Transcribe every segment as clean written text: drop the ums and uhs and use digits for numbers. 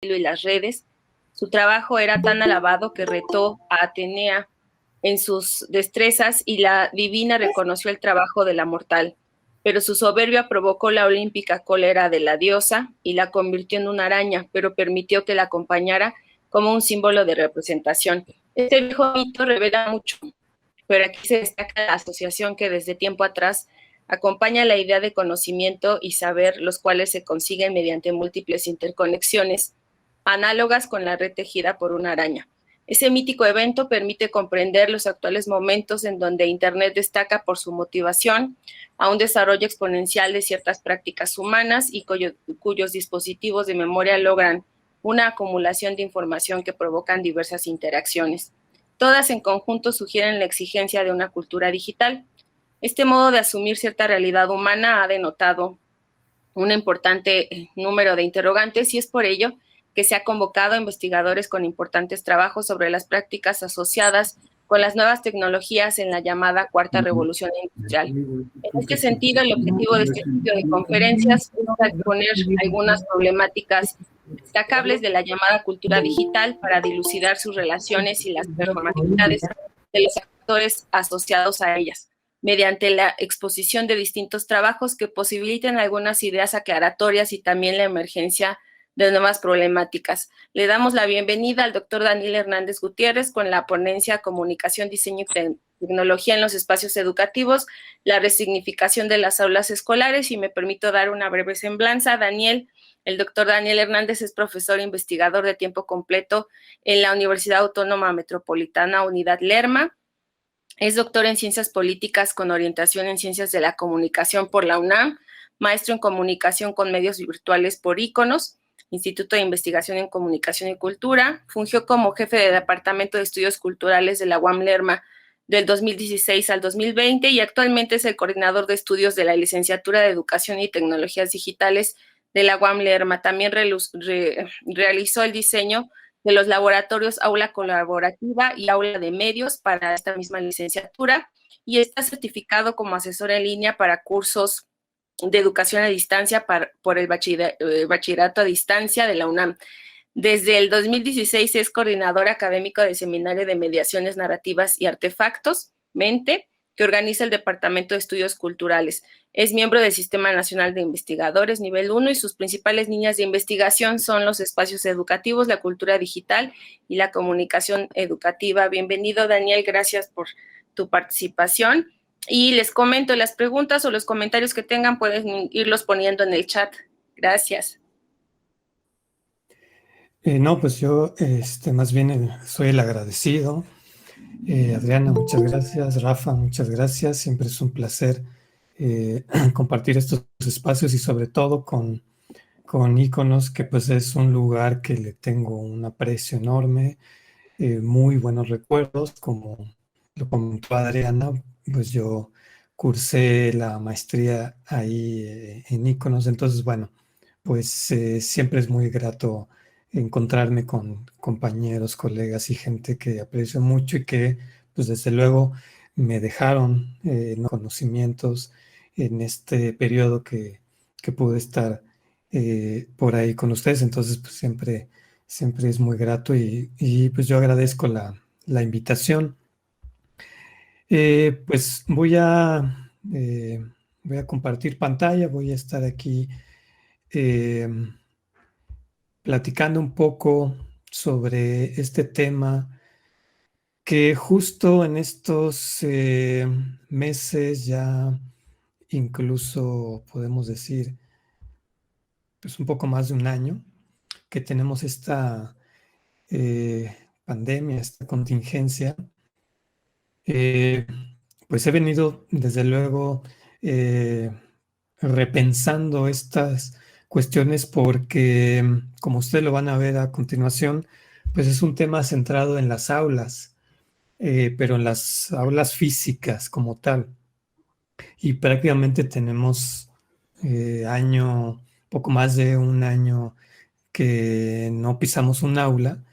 y las redes. Su trabajo era tan alabado que retó a Atenea en sus destrezas y la divina reconoció el trabajo de la mortal. Pero su soberbia provocó la olímpica cólera de la diosa y la convirtió en una araña, pero permitió que la acompañara como un símbolo de representación. Este viejo mito revela mucho, pero aquí se destaca la asociación que desde tiempo atrás acompaña la idea de conocimiento y saber, los cuales se consiguen mediante múltiples interconexiones, análogas con la red tejida por una araña. Ese mítico evento permite comprender los actuales momentos en donde Internet destaca por su motivación a un desarrollo exponencial de ciertas prácticas humanas y cuyos dispositivos de memoria logran una acumulación de información que provocan diversas interacciones. Todas en conjunto sugieren la exigencia de una cultura digital. Este modo de asumir cierta realidad humana ha denotado un importante número de interrogantes y es por ello que se ha convocado a investigadores con importantes trabajos sobre las prácticas asociadas con las nuevas tecnologías en la llamada cuarta revolución industrial. En este sentido, el objetivo de este ciclo de conferencias es exponer algunas problemáticas destacables de la llamada cultura digital para dilucidar sus relaciones y las performatividades de los actores asociados a ellas, mediante la exposición de distintos trabajos que posibiliten algunas ideas aclaratorias y también la emergencia de nuevas problemáticas. Le damos la bienvenida al doctor Daniel Hernández Gutiérrez con la ponencia Comunicación, Diseño y Tecnología en los Espacios Educativos, la resignificación de las aulas escolares, y me permito dar una breve semblanza. El doctor Daniel Hernández es profesor e investigador de tiempo completo en la Universidad Autónoma Metropolitana Unidad Lerma. Es doctor en Ciencias Políticas con orientación en Ciencias de la Comunicación por la UNAM, maestro en Comunicación con Medios Virtuales por Iconos, Instituto de Investigación en Comunicación y Cultura. Fungió como jefe de Departamento de Estudios Culturales de la UAM Lerma del 2016 al 2020 y actualmente es el coordinador de estudios de la Licenciatura de Educación y Tecnologías Digitales de la UAM Lerma. También realizó el diseño de los laboratorios Aula Colaborativa y Aula de Medios para esta misma licenciatura y está certificado como asesor en línea para cursos de educación a distancia por el bachillerato a distancia de la UNAM. Desde el 2016 es coordinador académico del Seminario de Mediaciones Narrativas y Artefactos, MENTE, que organiza el Departamento de Estudios Culturales. Es miembro del Sistema Nacional de Investigadores Nivel 1 y sus principales líneas de investigación son los espacios educativos, la cultura digital y la comunicación educativa. Bienvenido, Daniel, gracias por tu participación. Y les comento, las preguntas o los comentarios que tengan pueden irlos poniendo en el chat. Gracias. No, pues yo más bien soy el agradecido. Adriana, muchas gracias. Rafa, muchas gracias. Siempre es un placer compartir estos espacios y sobre todo con Iconos, que pues es un lugar que le tengo un aprecio enorme, muy buenos recuerdos, como lo comentó Adriana, pues yo cursé la maestría ahí en Iconos, entonces bueno, pues siempre es muy grato encontrarme con compañeros, colegas y gente que aprecio mucho y que pues desde luego me dejaron conocimientos en este periodo que pude estar por ahí con ustedes, entonces pues siempre es muy grato y pues yo agradezco la invitación. Pues voy a compartir pantalla, voy a estar aquí eh, platicando un poco sobre este tema que justo en estos meses ya incluso podemos decir pues un poco más de un año que tenemos esta pandemia, esta contingencia, eh, pues he venido desde luego eh, repensando estas cuestiones porque, como ustedes lo van a ver a continuación, pues es un tema centrado en las aulas, pero en las aulas físicas como tal. Y prácticamente tenemos poco más de un año que no pisamos un aula.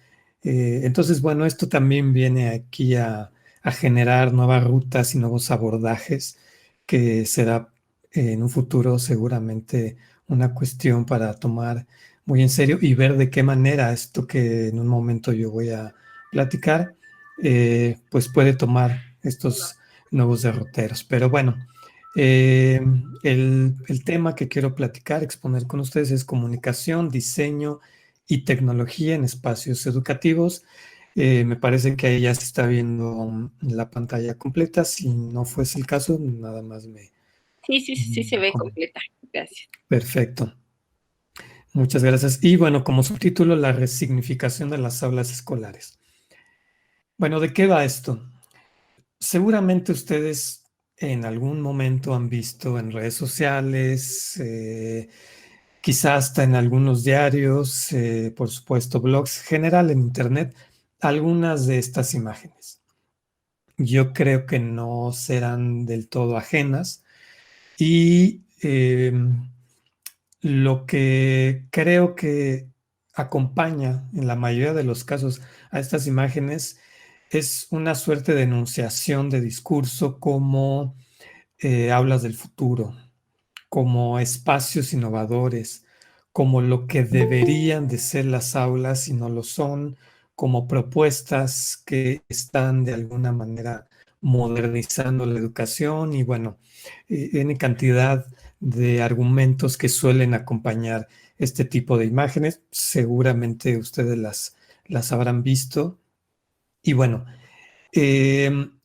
Entonces, bueno, esto también viene aquí a generar nuevas rutas y nuevos abordajes que será en un futuro seguramente una cuestión para tomar muy en serio y ver de qué manera esto que en un momento yo voy a platicar, pues puede tomar estos nuevos derroteros. Pero bueno, el tema que quiero platicar, exponer con ustedes es comunicación, diseño y tecnología en espacios educativos. Me parece que ahí ya se está viendo la pantalla completa. Si no fuese el caso, nada más Sí, sí, sí, se me ve comenta. completa. Gracias. Perfecto. Muchas gracias. Y bueno, como subtítulo, la resignificación de las aulas escolares. Bueno, ¿de qué va esto? Seguramente ustedes en algún momento han visto en redes sociales, quizás hasta en algunos diarios, por supuesto, blogs, general en Internet, algunas de estas imágenes. Yo creo que no serán del todo ajenas y lo que creo que acompaña en la mayoría de los casos a estas imágenes es una suerte de enunciación de discurso como aulas del futuro, como espacios innovadores, como lo que deberían de ser las aulas y no lo son, como propuestas que están de alguna manera modernizando la educación y bueno, N cantidad de argumentos que suelen acompañar este tipo de imágenes. Seguramente ustedes las habrán visto. Y bueno,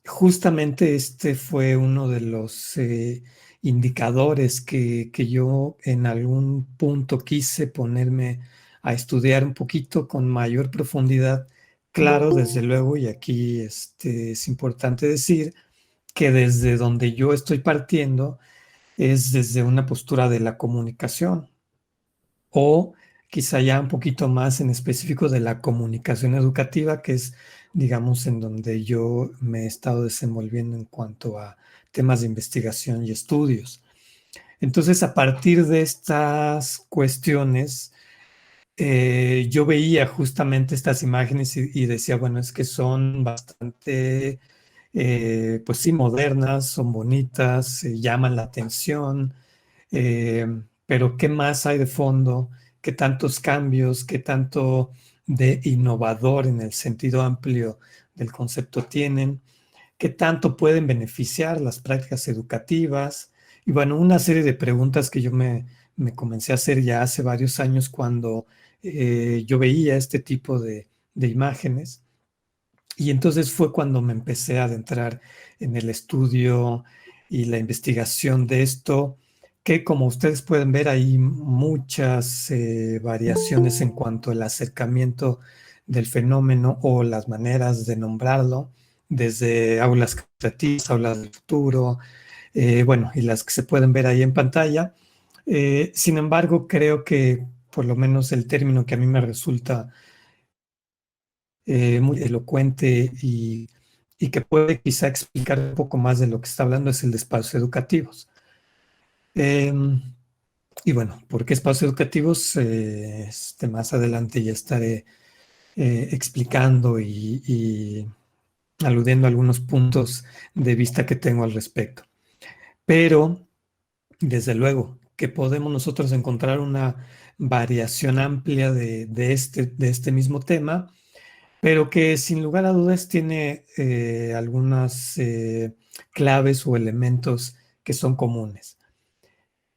justamente este fue uno de los indicadores que yo en algún punto quise ponerme a estudiar un poquito con mayor profundidad. Claro, desde luego, y aquí es importante decir que desde donde yo estoy partiendo es desde una postura de la comunicación o quizá ya un poquito más en específico de la comunicación educativa, que es, digamos, en donde yo me he estado desenvolviendo en cuanto a temas de investigación y estudios. Entonces, a partir de estas cuestiones, yo veía justamente estas imágenes y decía, bueno, es que son bastante, pues sí, modernas, son bonitas, llaman la atención, eh, pero ¿qué más hay de fondo? ¿Qué tantos cambios? ¿Qué tanto de innovador en el sentido amplio del concepto tienen? ¿Qué tanto pueden beneficiar las prácticas educativas? Y bueno, una serie de preguntas que yo me comencé a hacer ya hace varios años cuando yo veía este tipo de imágenes. Y entonces fue cuando me empecé a adentrar en el estudio y la investigación de esto, que como ustedes pueden ver hay muchas variaciones en cuanto al acercamiento del fenómeno o las maneras de nombrarlo, desde aulas creativas, aulas del futuro, bueno, y las que se pueden ver ahí en pantalla. Sin embargo, creo que por lo menos el término que a mí me resulta muy elocuente y que puede quizá explicar un poco más de lo que está hablando es el de espacios educativos. Eh, y bueno, ¿por qué espacios educativos? Más adelante ya estaré explicando y aludiendo a algunos puntos de vista que tengo al respecto. Pero, desde luego, que podemos nosotros encontrar una variación amplia de este mismo tema, pero que sin lugar a dudas tiene algunas claves o elementos que son comunes.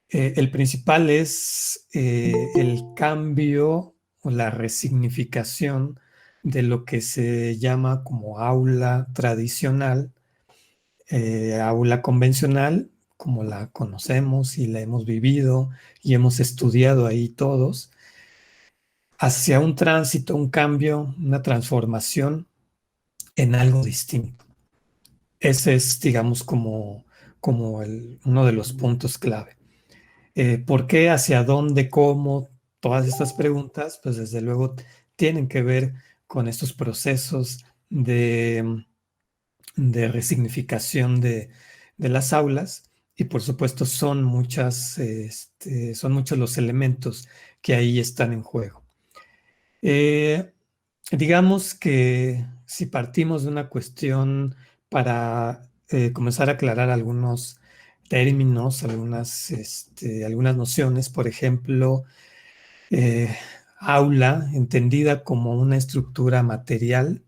El principal es el cambio o la resignificación de lo que se llama como aula tradicional, aula convencional, como la conocemos y la hemos vivido y hemos estudiado ahí todos, hacia un tránsito, un cambio, una transformación en algo distinto. Ese es, digamos, como uno de los puntos clave. ¿Por qué, hacia dónde, cómo? Todas estas preguntas, pues desde luego tienen que ver con estos procesos de resignificación de las aulas y por supuesto son muchos los elementos que ahí están en juego. Eh, digamos que si partimos de una cuestión para comenzar a aclarar algunos términos, algunas nociones, por ejemplo, eh, aula, entendida como una estructura material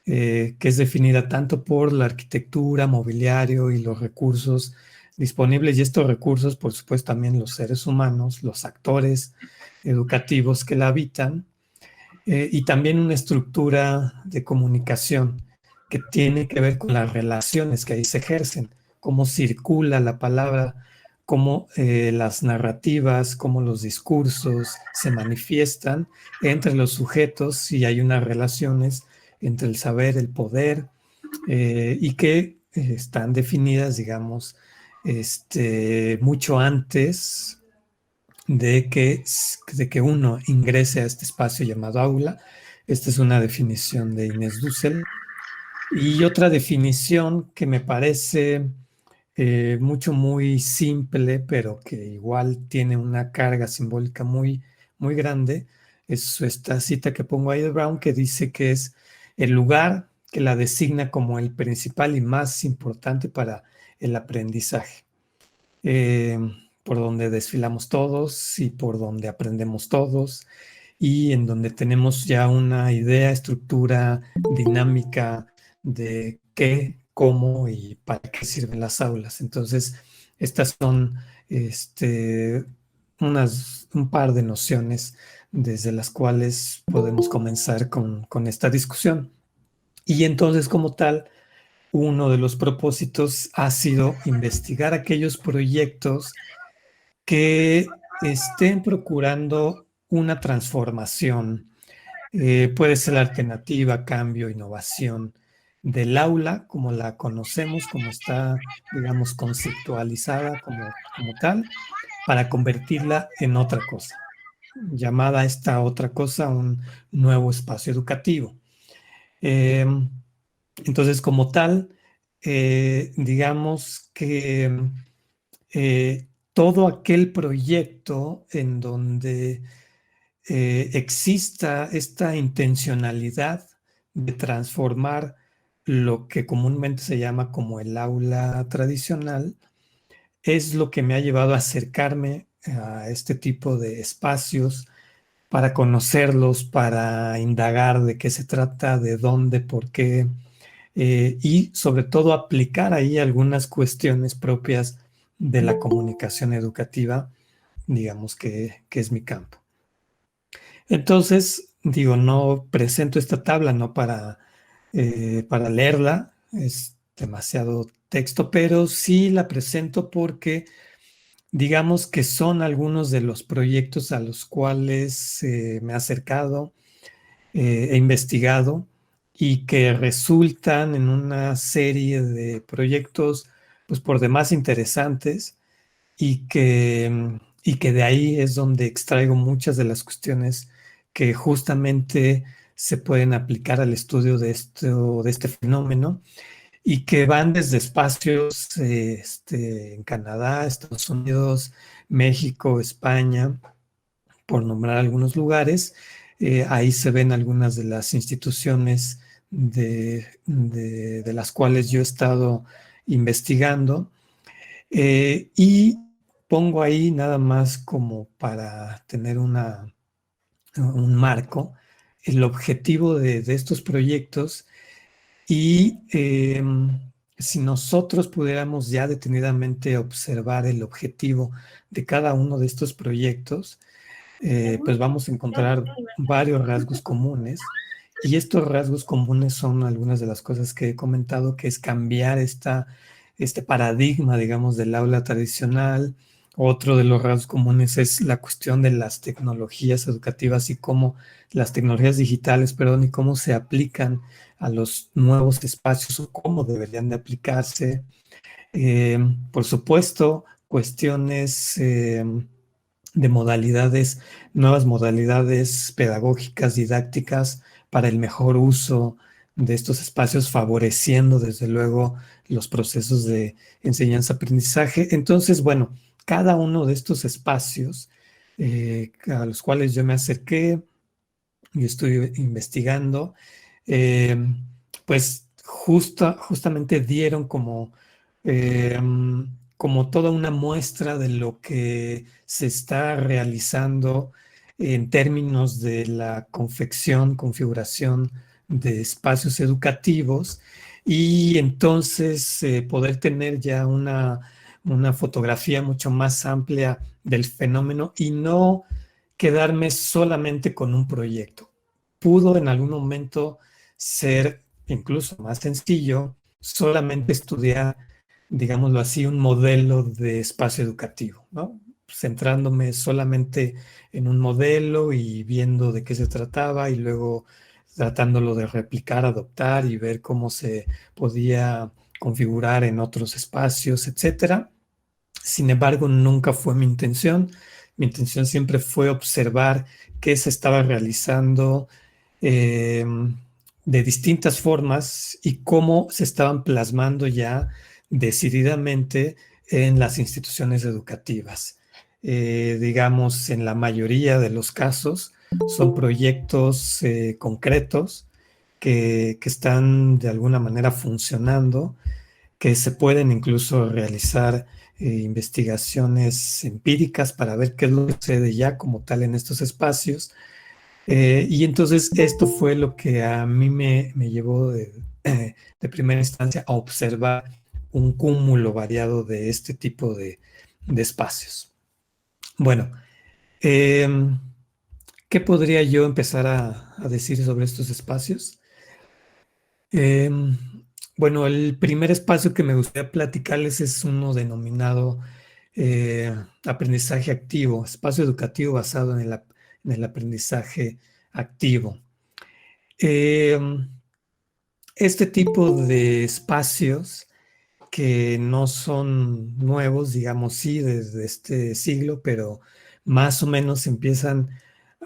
que es definida tanto por la arquitectura, mobiliario y los recursos disponibles. Y estos recursos, por supuesto, también los seres humanos, los actores educativos que la habitan, y también una estructura de comunicación que tiene que ver con las relaciones que ahí se ejercen, cómo circula la palabra, cómo las narrativas, cómo los discursos se manifiestan entre los sujetos y hay unas relaciones entre el saber, el poder, y que están definidas, digamos, mucho antes de que uno ingrese a este espacio llamado aula. Esta es una definición de Inés Dussel. Y otra definición que me parece muy simple, pero que igual tiene una carga simbólica muy grande, es esta cita que pongo ahí de Brown, que dice que es el lugar que la designa como el principal y más importante para el aprendizaje. eh, por donde desfilamos todos y por donde aprendemos todos y en donde tenemos ya una idea, estructura, dinámica de qué, cómo y para qué sirven las aulas. Entonces, estas son este, un par de nociones desde las cuales podemos comenzar con esta discusión. Y entonces, como tal, uno de los propósitos ha sido investigar aquellos proyectos que estén procurando una transformación. Puede ser la alternativa, cambio, innovación del aula como la conocemos, como está, digamos, conceptualizada como tal, para convertirla en otra cosa, llamada esta otra cosa un nuevo espacio educativo. Eh, entonces, como tal, digamos que todo aquel proyecto en donde exista esta intencionalidad de transformar lo que comúnmente se llama como el aula tradicional, es lo que me ha llevado a acercarme a este tipo de espacios para conocerlos, para indagar de qué se trata, de dónde, por qué, y sobre todo aplicar ahí algunas cuestiones propias de la comunicación educativa, digamos que es mi campo. Entonces, digo, no presento esta tabla no para leerla, es demasiado texto, pero sí la presento porque digamos que son algunos de los proyectos a los cuales me he acercado, he investigado y que resultan en una serie de proyectos, pues por demás interesantes y que de ahí es donde extraigo muchas de las cuestiones que justamente se pueden aplicar al estudio de este fenómeno y que van desde espacios en Canadá, Estados Unidos, México, España, por nombrar algunos lugares. Ahí se ven algunas de las instituciones de las cuales yo he estado investigando. Y pongo ahí nada más como para tener un marco, el objetivo de estos proyectos y si nosotros pudiéramos ya detenidamente observar el objetivo de cada uno de estos proyectos, pues vamos a encontrar varios rasgos comunes. Y estos rasgos comunes son algunas de las cosas que he comentado, que es cambiar este paradigma, digamos, del aula tradicional. Otro de los rasgos comunes es la cuestión de las tecnologías educativas y cómo las tecnologías digitales, perdón, y cómo se aplican a los nuevos espacios o cómo deberían de aplicarse. Por supuesto, cuestiones de modalidades, nuevas modalidades pedagógicas, didácticas para el mejor uso de estos espacios, favoreciendo desde luego los procesos de enseñanza-aprendizaje. Entonces, bueno, cada uno de estos espacios a los cuales yo me acerqué y estoy investigando, eh, pues justamente dieron eh, como toda una muestra de lo que se está realizando en términos de la configuración de espacios educativos y entonces poder tener ya una fotografía mucho más amplia del fenómeno y no quedarme solamente con un proyecto. Pudo en algún momento ser incluso más sencillo solamente estudiar, digámoslo así, un modelo de espacio educativo, ¿no? Centrándome solamente en un modelo y viendo de qué se trataba y luego tratándolo de replicar, adoptar y ver cómo se podía configurar en otros espacios, etcétera. Sin embargo, nunca fue mi intención. Mi intención siempre fue observar qué se estaba realizando eh, de distintas formas y cómo se estaban plasmando ya decididamente en las instituciones educativas. Digamos, en la mayoría de los casos son proyectos concretos que están de alguna manera funcionando, que se pueden incluso realizar investigaciones empíricas para ver qué es lo que sucede ya como tal en estos espacios. Y entonces esto fue lo que a mí me llevó de primera instancia a observar un cúmulo variado de este tipo de espacios. Bueno, eh, ¿qué podría yo empezar a decir sobre estos espacios? Eh, bueno, el primer espacio que me gustaría platicarles es uno denominado aprendizaje activo, espacio educativo basado en el aprendizaje activo. Eh, este tipo de espacios que no son nuevos, digamos, sí, desde este siglo, pero más o menos empiezan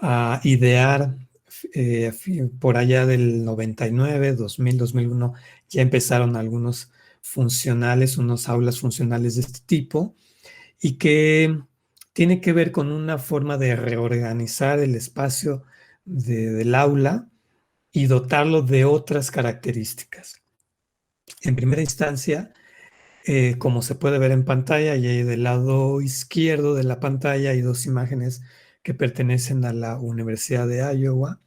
a idear por allá del 99, 2000, 2001, ya empezaron algunos funcionales, unos aulas funcionales de este tipo, y que tiene que ver con una forma de reorganizar el espacio del aula y dotarlo de otras características. En primera instancia, como se puede ver en pantalla, y ahí del lado izquierdo de la pantalla hay dos imágenes que pertenecen a la Universidad de Iowa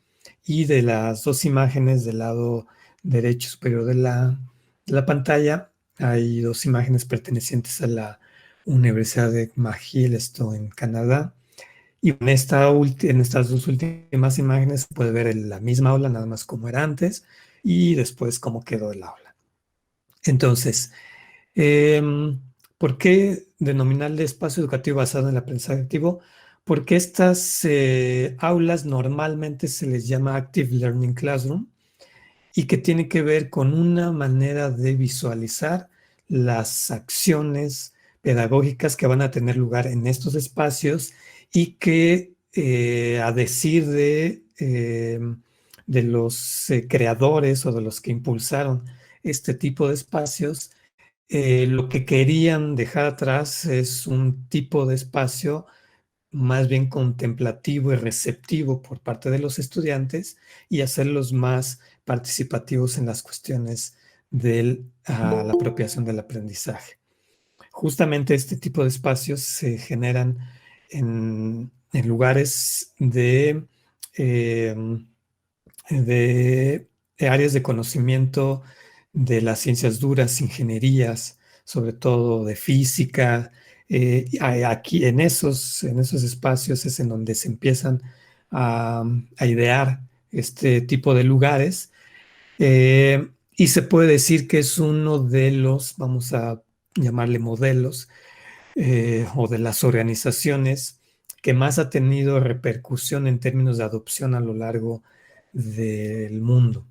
y de las dos imágenes del lado derecho superior de la pantalla hay dos imágenes pertenecientes a la Universidad de McGill, esto en Canadá. Y en estas dos últimas imágenes se puede ver la misma aula, nada más como era antes, y después cómo quedó el aula. Entonces, eh, ¿por qué denominarle espacio educativo basado en el aprendizaje activo? Porque estas aulas normalmente se les llama Active Learning Classroom y que tiene que ver con una manera de visualizar las acciones pedagógicas que van a tener lugar en estos espacios y que a decir de los creadores o de los que impulsaron este tipo de espacios, lo que querían dejar atrás es un tipo de espacio más bien contemplativo y receptivo por parte de los estudiantes y hacerlos más participativos en las cuestiones de la apropiación del aprendizaje. Justamente este tipo de espacios se generan en lugares eh, de áreas de conocimiento de las ciencias duras, ingenierías, sobre todo de física. Aquí en esos espacios es en donde se empiezan a idear este tipo de lugares. Y se puede decir que es uno de los, vamos a llamarle modelos, o de las organizaciones que más ha tenido repercusión en términos de adopción a lo largo del mundo.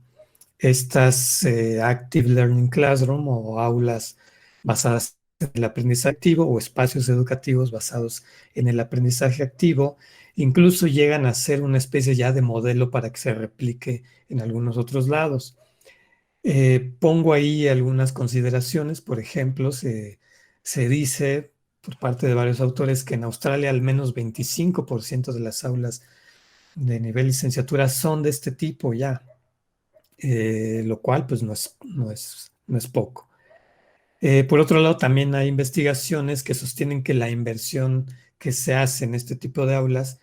Estas Active Learning Classroom o aulas basadas en el aprendizaje activo o espacios educativos basados en el aprendizaje activo, incluso llegan a ser una especie ya de modelo para que se replique en algunos otros lados. Pongo ahí algunas consideraciones, por ejemplo, se dice por parte de varios autores que en Australia al menos 25% de las aulas de nivel licenciatura son de este tipo ya, lo cual pues no es poco. Por otro lado, también hay investigaciones que sostienen que la inversión que se hace en este tipo de aulas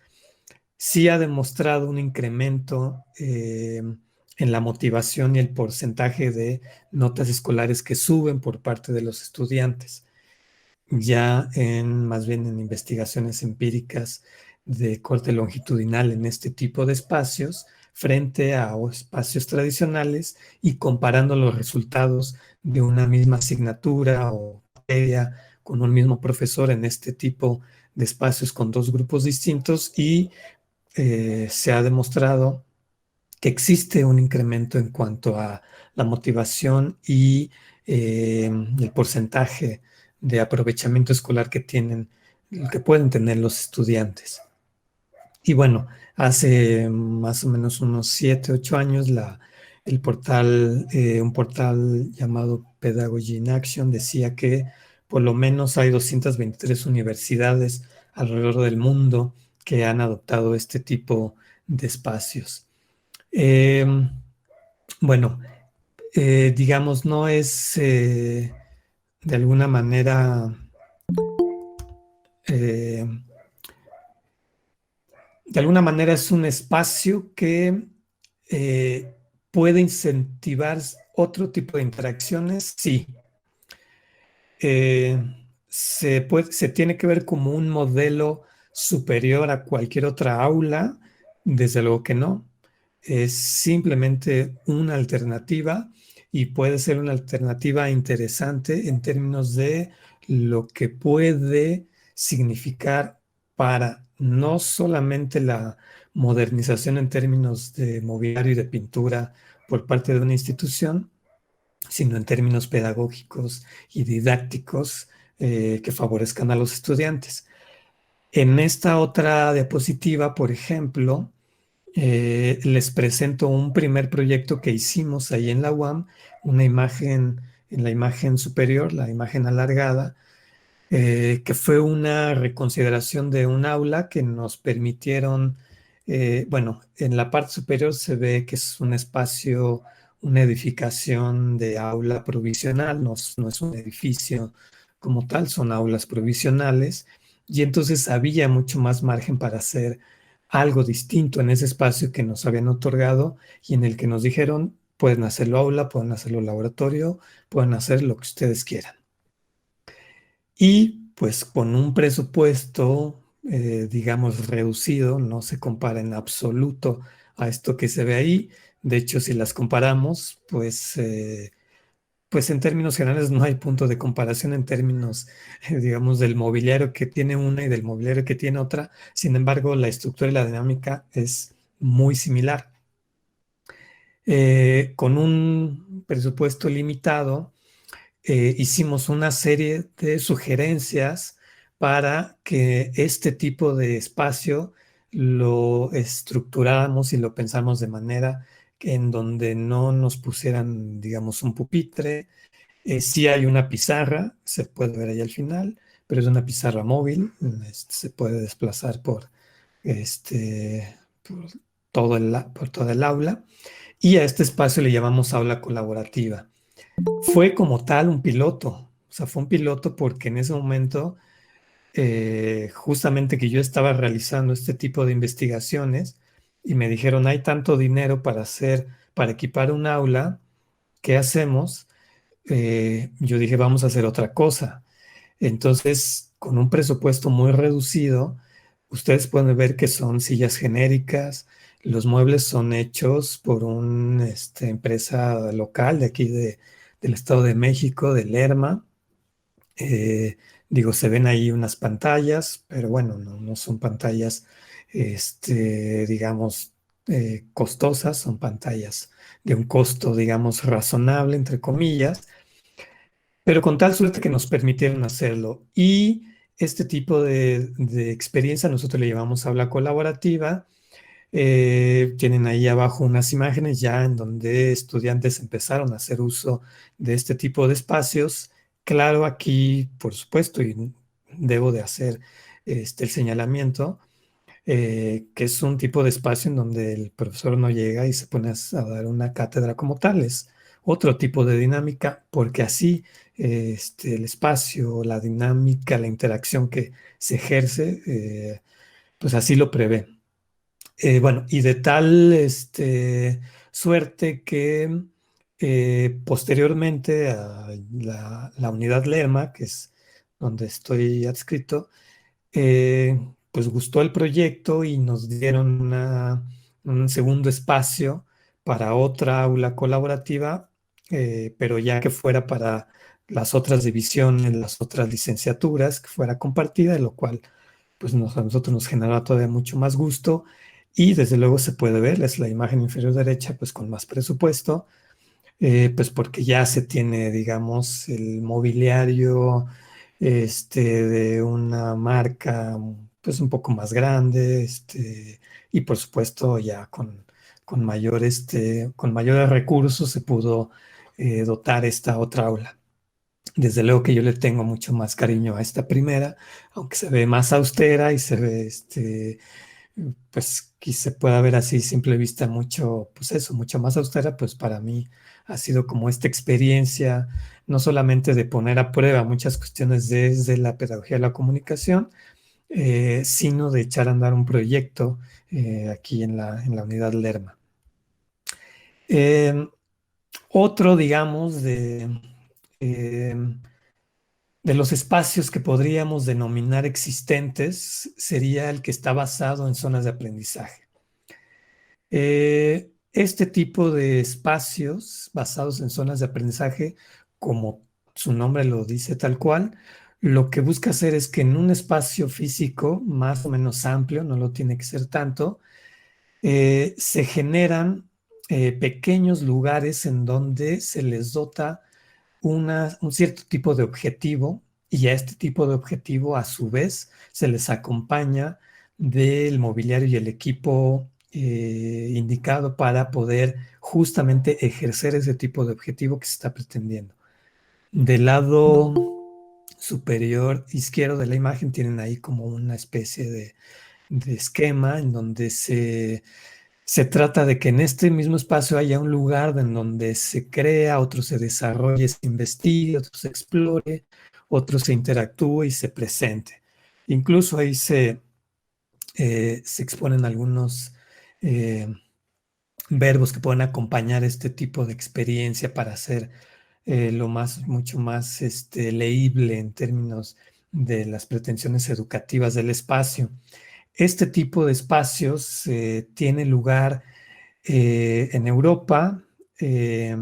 sí ha demostrado un incremento en la motivación y el porcentaje de notas escolares que suben por parte de los estudiantes, ya más bien en investigaciones empíricas de corte longitudinal en este tipo de espacios frente a espacios tradicionales y comparando los resultados de una misma asignatura o materia con un mismo profesor en este tipo de espacios con dos grupos distintos, y se ha demostrado que existe un incremento en cuanto a la motivación y el porcentaje de aprovechamiento escolar que pueden tener los estudiantes. Y bueno, hace más o menos unos 7, 8 años, un portal llamado Pedagogy in Action decía que por lo menos hay 223 universidades alrededor del mundo que han adoptado este tipo de espacios. Eh, bueno, digamos, no es de alguna manera, eh, es un espacio que eh, puede incentivar otro tipo de interacciones, sí. Eh, se tiene que ver como un modelo superior a cualquier otra aula, desde luego que no. Es simplemente una alternativa, y puede ser una alternativa interesante en términos de lo que puede significar para no solamente la modernización en términos de mobiliario y de pintura por parte de una institución, sino en términos pedagógicos y didácticos que favorezcan a los estudiantes. En esta otra diapositiva, por ejemplo, les presento un primer proyecto que hicimos ahí en la UAM, una imagen, en la imagen superior, la imagen alargada, que fue una reconsideración de un aula que nos permitieron, bueno, en la parte superior se ve que es un espacio, una edificación de aula provisional, no es un edificio como tal, son aulas provisionales, y entonces había mucho más margen para hacer algo distinto en ese espacio que nos habían otorgado y en el que nos dijeron, pueden hacerlo aula, pueden hacerlo laboratorio, pueden hacer lo que ustedes quieran. Y pues con un presupuesto, digamos, reducido, no se compara en absoluto a esto que se ve ahí. De hecho, si las comparamos, pues en términos generales no hay punto de comparación en términos, digamos, del mobiliario que tiene una y del mobiliario que tiene otra. Sin embargo, la estructura y la dinámica es muy similar. Con un presupuesto limitado, hicimos una serie de sugerencias para que este tipo de espacio lo estructuráramos y lo pensamos de manera en donde no nos pusieran, digamos, un pupitre. Sí hay una pizarra, se puede ver ahí al final, pero es una pizarra móvil, se puede desplazar por por toda el aula, y a este espacio le llamamos aula colaborativa. Fue como tal un piloto, o sea, fue un piloto porque en ese momento, justamente que yo estaba realizando este tipo de investigaciones y me dijeron, hay tanto dinero para para equipar un aula, ¿qué hacemos? Yo dije, vamos a hacer otra cosa. Entonces, con un presupuesto muy reducido, ustedes pueden ver que son sillas genéricas, los muebles son hechos por una empresa local de aquí del Estado de México, de Lerma. Eh, Digo, se ven ahí unas pantallas, pero bueno, no son pantallas, digamos, costosas, son pantallas de un costo, digamos, razonable, entre comillas, pero con tal suerte que nos permitieron hacerlo. Y este tipo de experiencia nosotros le llamamos aula colaborativa. Tienen ahí abajo unas imágenes ya en donde estudiantes empezaron a hacer uso de este tipo de espacios. Claro, aquí, por supuesto, y debo de hacer el señalamiento, que es un tipo de espacio en donde el profesor no llega y se pone a dar una cátedra como tal. Es otro tipo de dinámica, porque así el espacio, la dinámica, la interacción que se ejerce, pues así lo prevé. Bueno, y de tal suerte que posteriormente a la unidad Lerma, que es donde estoy adscrito, pues gustó el proyecto y nos dieron un segundo espacio para otra aula colaborativa, pero ya que fuera para las otras divisiones, las otras licenciaturas, que fuera compartida, lo cual pues a nosotros nos generaba todavía mucho más gusto y desde luego se puede ver, es la imagen inferior derecha, pues con más presupuesto, pues porque ya se tiene, digamos, el mobiliario de una marca pues un poco más grande, y por supuesto ya con mayor, con mayores recursos se pudo dotar esta otra aula. Desde luego que yo le tengo mucho más cariño a esta primera, aunque se ve más austera y se ve, pues que se pueda ver así a simple vista mucho, pues eso, mucho más austera, pues para mí ha sido como esta experiencia, no solamente de poner a prueba muchas cuestiones desde la pedagogía de la comunicación, sino de echar a andar un proyecto aquí en la unidad Lerma. Eh, Otro, digamos, eh, de los espacios que podríamos denominar existentes sería el que está basado en zonas de aprendizaje. Este tipo de espacios basados en zonas de aprendizaje, como su nombre lo dice tal cual, lo que busca hacer es que en un espacio físico más o menos amplio, no lo tiene que ser tanto, se generan pequeños lugares en donde se les dota un cierto tipo de objetivo y a este tipo de objetivo a su vez se les acompaña del mobiliario y el equipo indicado para poder justamente ejercer ese tipo de objetivo que se está pretendiendo. Del lado superior izquierdo de la imagen tienen ahí como una especie de esquema en donde se trata de que en este mismo espacio haya un lugar en donde se crea, otro se desarrolle, se investigue, otro se explore, otro se interactúe y se presente. Incluso ahí se exponen algunos eh, verbos que pueden acompañar este tipo de experiencia para hacer mucho más leíble en términos de las pretensiones educativas del espacio. Este tipo de espacios tiene lugar en Europa, eh,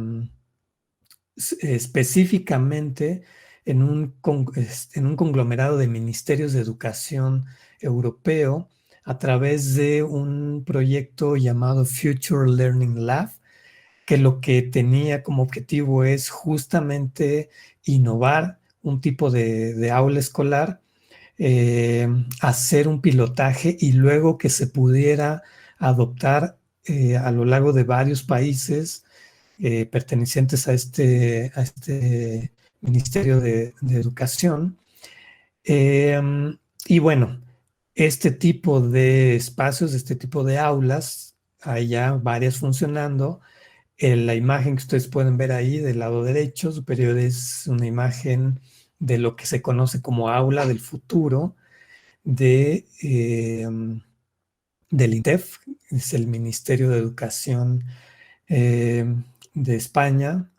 específicamente en un conglomerado de ministerios de educación europeo a través de un proyecto llamado Future Learning Lab, que lo que tenía como objetivo es justamente innovar un tipo de aula escolar, hacer un pilotaje y luego que se pudiera adoptar a lo largo de varios países pertenecientes a este Ministerio de Educación. Eh, y bueno, este tipo de espacios, este tipo de aulas, hay ya varias funcionando. La imagen que ustedes pueden ver ahí del lado derecho superior es una imagen de lo que se conoce como aula del futuro del INTEF, es el Ministerio de Educación eh, de España,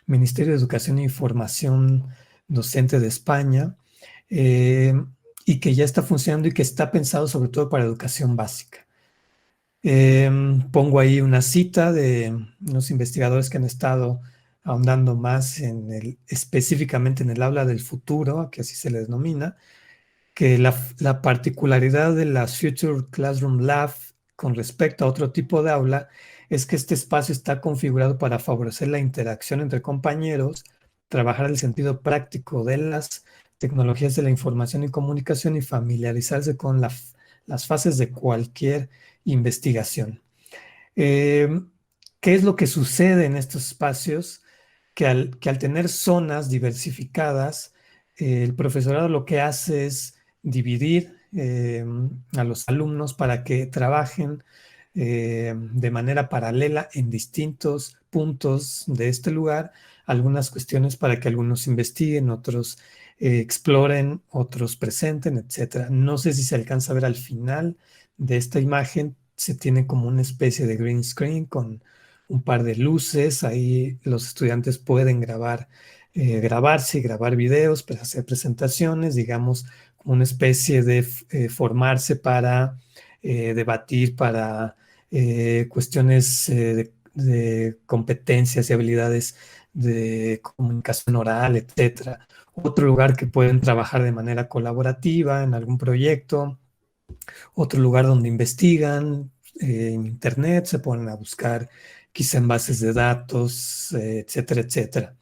Ministerio de Educación e Información Docente de España, eh, y que ya está funcionando y que está pensado sobre todo para educación básica. Pongo ahí una cita de unos investigadores que han estado ahondando más específicamente en el aula del futuro, que así se le denomina, que la particularidad de las Future Classroom Lab con respecto a otro tipo de aula es que este espacio está configurado para favorecer la interacción entre compañeros, trabajar el sentido práctico de las tecnologías de la información y comunicación y familiarizarse con las fases de cualquier investigación. Eh, ¿Qué es lo que sucede en estos espacios? Que al tener zonas diversificadas, el profesorado lo que hace es dividir a los alumnos para que trabajen de manera paralela en distintos puntos de este lugar, algunas cuestiones para que algunos investiguen, otros exploren, otros presenten, etcétera. No sé si se alcanza a ver al final de esta imagen, se tiene como una especie de green screen con un par de luces. Ahí los estudiantes pueden grabarse y grabar videos, pues, hacer presentaciones, digamos, como una especie de formarse para debatir, para cuestiones de competencias y habilidades de comunicación oral, etcétera. Otro lugar que pueden trabajar de manera colaborativa en algún proyecto, otro lugar donde investigan en internet, se ponen a buscar quizá en bases de datos, etcétera, etcétera.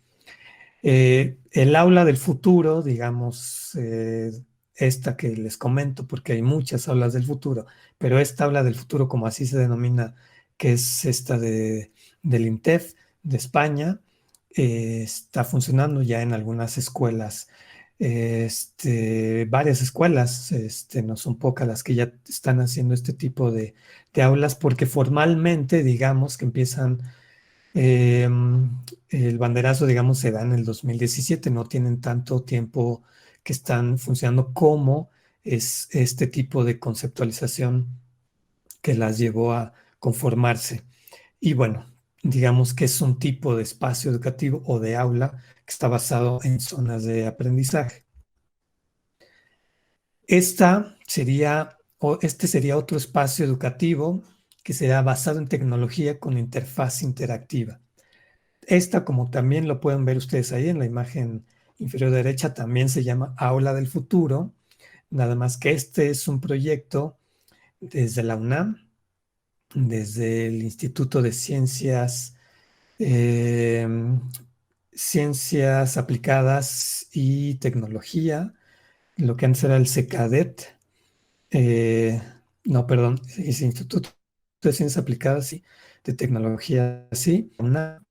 El aula del futuro, digamos, esta que les comento, porque hay muchas aulas del futuro, pero esta aula del futuro, como así se denomina, que es esta del INTEF de España, está funcionando ya en algunas escuelas. Varias escuelas, no son pocas las que ya están haciendo este tipo de aulas, porque formalmente, digamos, que empiezan eh, el banderazo, digamos, se da en el 2017, no tienen tanto tiempo que están funcionando como es este tipo de conceptualización que las llevó a conformarse. Y bueno, digamos que es un tipo de espacio educativo o de aula que está basado en zonas de aprendizaje. Este sería otro espacio educativo que será basado en tecnología con interfaz interactiva. Esta, como también lo pueden ver ustedes ahí en la imagen inferior derecha, también se llama Aula del Futuro, nada más que este es un proyecto desde la UNAM, desde el Instituto de eh, Ciencias Aplicadas y Tecnología, lo que antes era el CECADET, no, perdón, es Instituto de Ciencias Aplicadas y de Tecnología, sí, UNAM.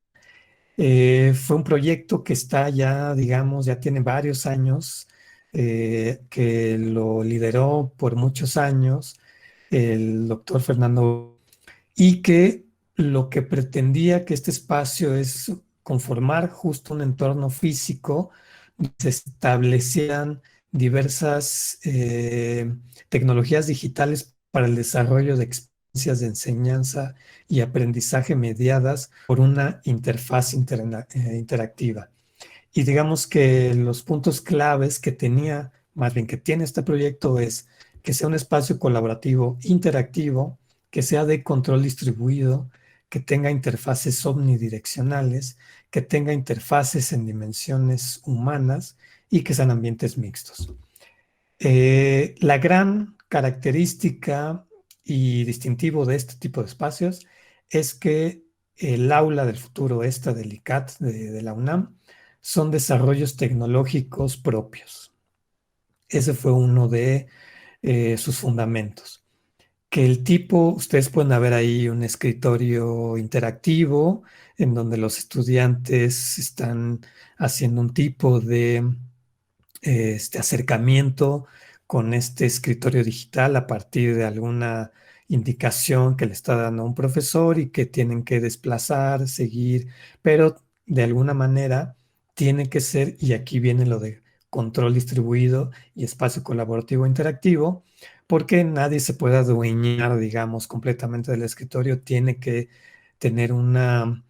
Fue un proyecto que está ya, digamos, ya tiene varios años, que lo lideró por muchos años el doctor Fernando, y que lo que pretendía que este espacio es conformar justo un entorno físico donde se establecieran diversas tecnologías digitales para el desarrollo de experiencias de enseñanza y aprendizaje mediadas por una interfaz interactiva. Y digamos que los puntos claves que tenía, más bien que tiene este proyecto, es que sea un espacio colaborativo interactivo, que sea de control distribuido, que tenga interfaces omnidireccionales, que tenga interfaces en dimensiones humanas y que sean ambientes mixtos. La gran característica y distintivo de este tipo de espacios es que el aula del futuro, esta del ICAT de la UNAM, son desarrollos tecnológicos propios. Ese fue uno de sus fundamentos. Que el tipo, ustedes pueden ver ahí un escritorio interactivo en donde los estudiantes están haciendo un tipo de acercamiento con este escritorio digital a partir de alguna indicación que le está dando un profesor y que tienen que desplazar, seguir, pero de alguna manera tiene que ser, y aquí viene lo de control distribuido y espacio colaborativo interactivo, porque nadie se puede adueñar, digamos, completamente del escritorio, tiene que tener una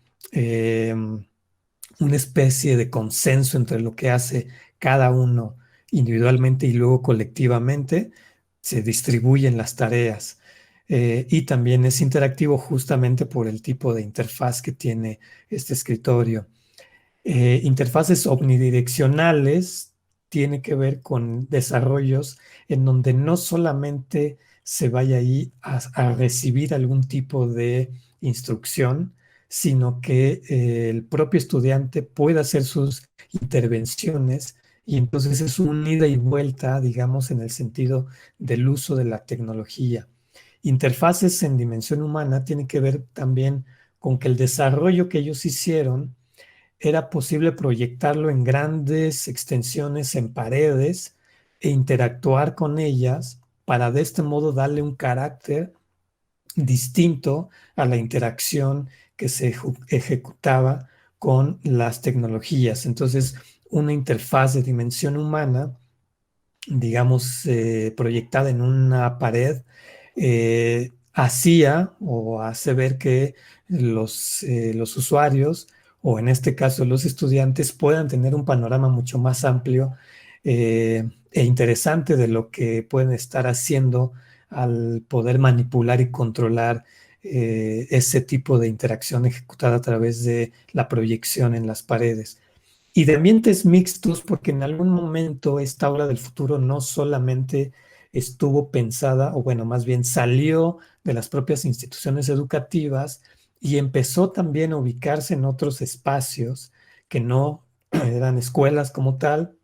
especie de consenso entre lo que hace cada uno individualmente y luego colectivamente, se distribuyen las tareas. Y también es interactivo justamente por el tipo de interfaz que tiene este escritorio. Interfaces omnidireccionales tiene que ver con desarrollos en donde no solamente se vaya ahí a recibir algún tipo de instrucción, sino que el propio estudiante pueda hacer sus intervenciones y entonces es una ida y vuelta, digamos, en el sentido del uso de la tecnología. Interfaces en dimensión humana tiene que ver también con que el desarrollo que ellos hicieron era posible proyectarlo en grandes extensiones en paredes e interactuar con ellas para de este modo darle un carácter distinto a la interacción que se ejecutaba con las tecnologías. Entonces, una interfaz de dimensión humana, digamos, proyectada en una pared, hacía o hace ver que los usuarios, o en este caso los estudiantes, puedan tener un panorama mucho más amplio e interesante de lo que pueden estar haciendo al poder manipular y controlar ese tipo de interacción ejecutada a través de la proyección en las paredes. Y de ambientes mixtos, porque en algún momento esta aula del futuro no solamente estuvo pensada, o bueno, más bien salió de las propias instituciones educativas y empezó también a ubicarse en otros espacios que no eran escuelas como tal,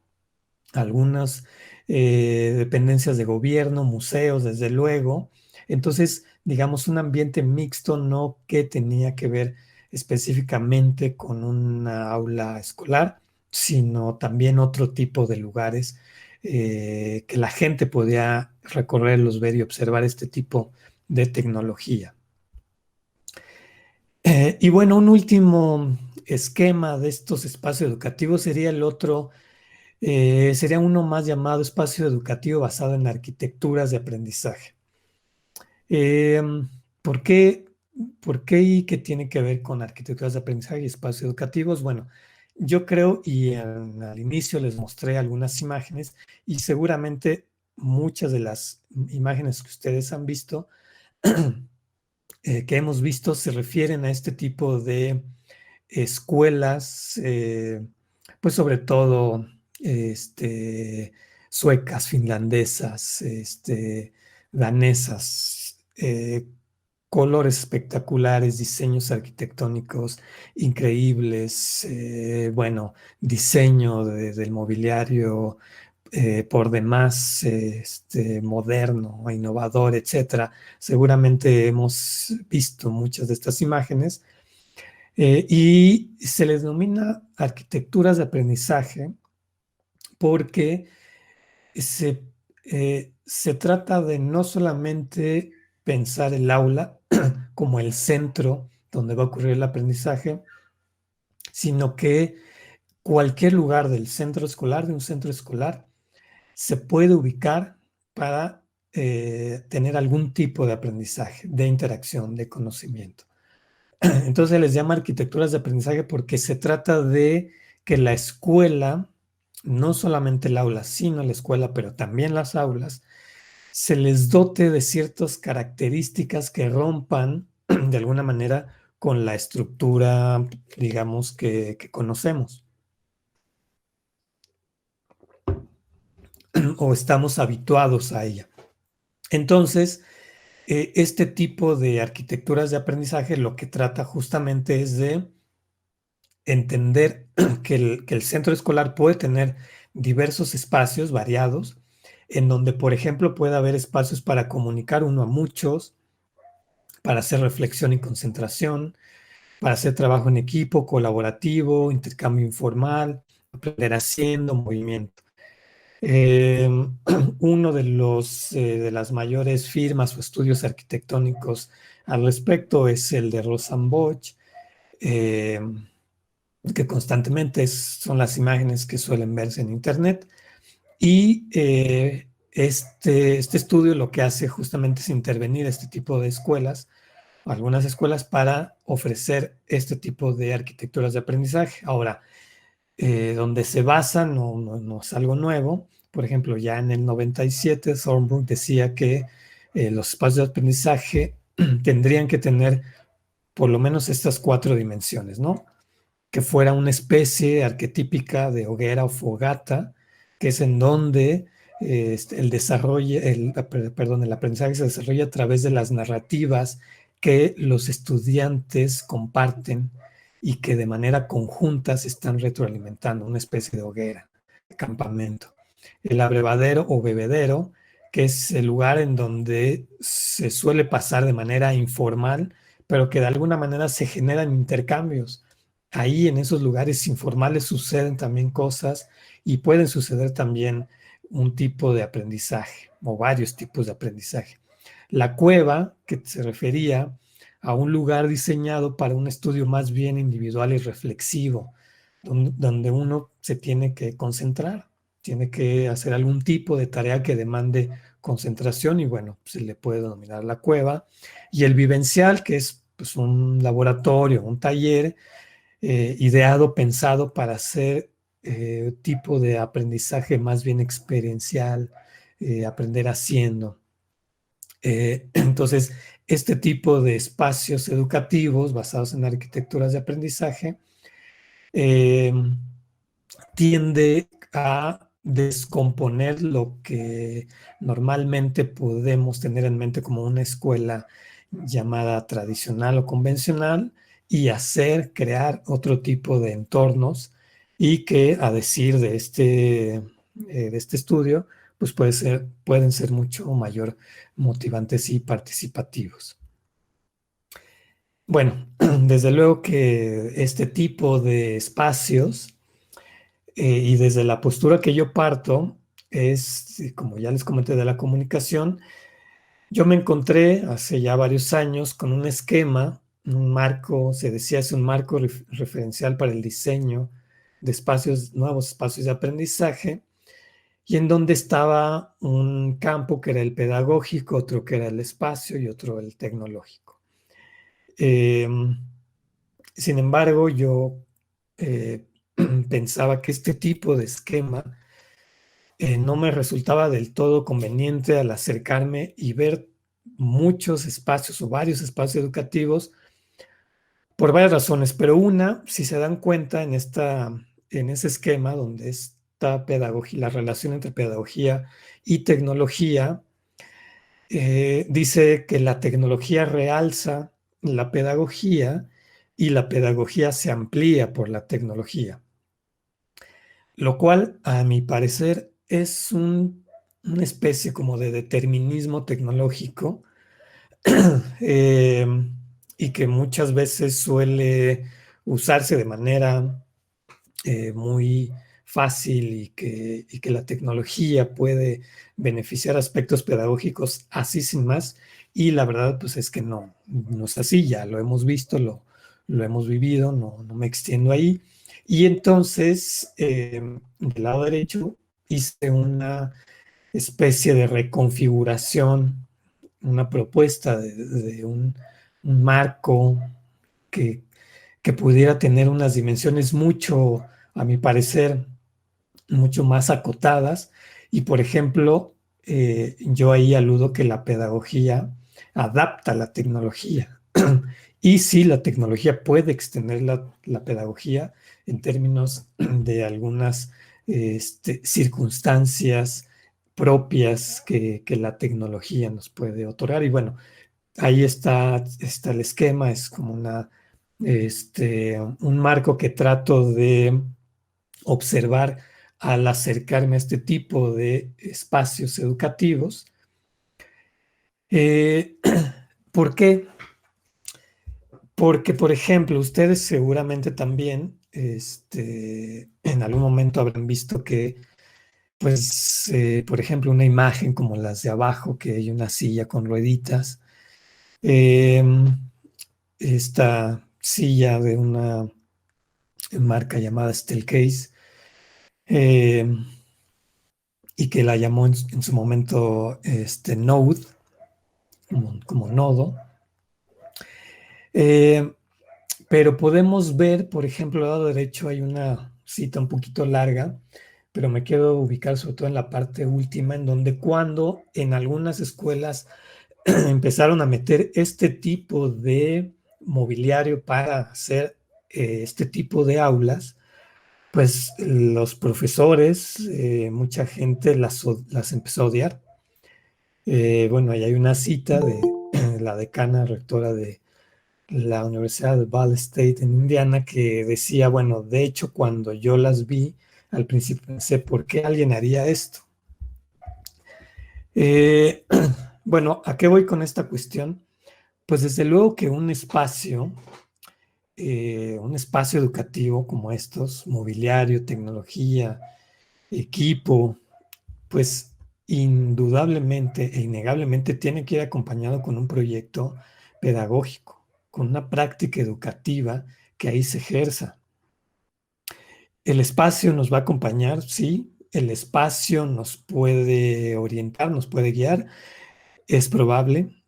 algunas dependencias de gobierno, museos, desde luego. Entonces, digamos, un ambiente mixto no que tenía que ver específicamente con una aula escolar, sino también otro tipo de lugares que la gente podía recorrerlos, ver y observar este tipo de tecnología. Y bueno, un último esquema de estos espacios educativos sería el otro. Sería uno más llamado espacio educativo basado en arquitecturas de aprendizaje. Eh, ¿por qué, ¿Por qué y qué tiene que ver con arquitecturas de aprendizaje y espacios educativos? Bueno, yo creo, y al inicio les mostré algunas imágenes, y seguramente muchas de las imágenes que ustedes han visto, que hemos visto, se refieren a este tipo de escuelas, pues sobre todo suecas, finlandesas, danesas, colores espectaculares, diseños arquitectónicos increíbles, bueno, diseño del mobiliario por demás moderno, innovador, etcétera. Seguramente hemos visto muchas de estas imágenes y se les denomina arquitecturas de aprendizaje porque se, se trata de no solamente pensar el aula como el centro donde va a ocurrir el aprendizaje, sino que cualquier lugar del centro escolar, de un centro escolar, se puede ubicar para tener algún tipo de aprendizaje, de interacción, de conocimiento. Entonces se les llama arquitecturas de aprendizaje porque se trata de que la escuela, no solamente el aula, sino la escuela, pero también las aulas, se les dote de ciertas características que rompan de alguna manera con la estructura, digamos, que conocemos o estamos habituados a ella. Entonces, este tipo de arquitecturas de aprendizaje lo que trata justamente es de entender que el centro escolar puede tener diversos espacios variados, en donde, por ejemplo, puede haber espacios para comunicar uno a muchos, para hacer reflexión y concentración, para hacer trabajo en equipo, colaborativo, intercambio informal, aprender haciendo, movimiento. Eh, Uno de las mayores firmas o estudios arquitectónicos al respecto es el de Rosan Bosch, eh, que constantemente son las imágenes que suelen verse en Internet. Y este estudio lo que hace justamente es intervenir este tipo de escuelas, algunas escuelas, para ofrecer este tipo de arquitecturas de aprendizaje. Ahora, donde se basa no es algo nuevo. Por ejemplo, ya en el 97, Thornburg decía que los espacios de aprendizaje tendrían que tener por lo menos estas cuatro dimensiones, ¿no? Que fuera una especie arquetípica de hoguera o fogata, que es en donde el desarrollo, perdón, el aprendizaje se desarrolla a través de las narrativas que los estudiantes comparten y que de manera conjunta se están retroalimentando, una especie de hoguera, de campamento. El abrevadero o bebedero, que es el lugar en donde se suele pasar de manera informal, pero que de alguna manera se generan intercambios. Ahí en esos lugares informales suceden también cosas y pueden suceder también un tipo de aprendizaje o varios tipos de aprendizaje. La cueva, que se refería a un lugar diseñado para un estudio más bien individual y reflexivo, donde uno se tiene que concentrar, tiene que hacer algún tipo de tarea que demande concentración y bueno, se le puede denominar la cueva. Y el vivencial, que es pues, un laboratorio, un taller ideado, pensado para hacer tipo de aprendizaje más bien experiencial, aprender haciendo. Entonces, este tipo de espacios educativos basados en arquitecturas de aprendizaje eh, tiende a descomponer lo que normalmente podemos tener en mente como una escuela llamada tradicional o convencional y crear otro tipo de entornos y que a decir de este estudio, pues pueden ser mucho mayor motivantes y participativos. Bueno, desde luego que este tipo de espacios y desde la postura que yo parto es, como ya les comenté, de la comunicación. Yo me encontré hace ya varios años con un esquema, un marco, se decía es un marco referencial para el diseño de espacios, nuevos espacios de aprendizaje, y en donde estaba un campo que era el pedagógico, otro que era el espacio y otro el tecnológico. Eh, Sin embargo, yo eh, pensaba que este tipo de esquema no me resultaba del todo conveniente al acercarme y ver muchos espacios o varios espacios educativos por varias razones, pero una, si se dan cuenta en ese esquema donde está pedagogía, la relación entre pedagogía y tecnología, dice que la tecnología realza la pedagogía y la pedagogía se amplía por la tecnología, lo cual, a mi parecer, es una especie como de determinismo tecnológico eh, y que muchas veces suele usarse de manera muy fácil y que la tecnología puede beneficiar aspectos pedagógicos así sin más. Y la verdad, pues es que no es así, ya lo hemos visto, lo hemos vivido, no me extiendo ahí. Y entonces, del lado derecho, hice una especie de reconfiguración, una propuesta de un marco que, que pudiera tener unas dimensiones mucho, a mi parecer, mucho más acotadas. Y, por ejemplo, yo ahí aludo que la pedagogía adapta la tecnología. Y sí, la tecnología puede extender la pedagogía en términos de algunas circunstancias propias que la tecnología nos puede otorgar. Y bueno, ahí está el esquema, es como un marco que trato de observar al acercarme a este tipo de espacios educativos. Eh, ¿Por qué? Porque, por ejemplo, ustedes seguramente también en algún momento habrán visto que, pues, por ejemplo, una imagen como las de abajo, que hay una silla con rueditas, eh, esta silla de una marca llamada Steelcase, eh, y que la llamó en su momento Node, como nodo. Eh, pero podemos ver, por ejemplo, al lado derecho hay una cita un poquito larga, pero me quiero ubicar sobre todo en la parte última, en donde cuando en algunas escuelas empezaron a meter este tipo de mobiliario para hacer este tipo de aulas, pues los profesores, mucha gente las empezó a odiar. Bueno, ahí hay una cita de la decana rectora de la Universidad de Ball State en Indiana que decía, bueno, de hecho, cuando yo las vi, al principio pensé, ¿por qué alguien haría esto? Eh, bueno, ¿a qué voy con esta cuestión? Pues desde luego que un espacio educativo como estos, mobiliario, tecnología, equipo, pues indudablemente e innegablemente tiene que ir acompañado con un proyecto pedagógico, con una práctica educativa que ahí se ejerza. El espacio nos va a acompañar, sí, el espacio nos puede orientar, nos puede guiar, es probable,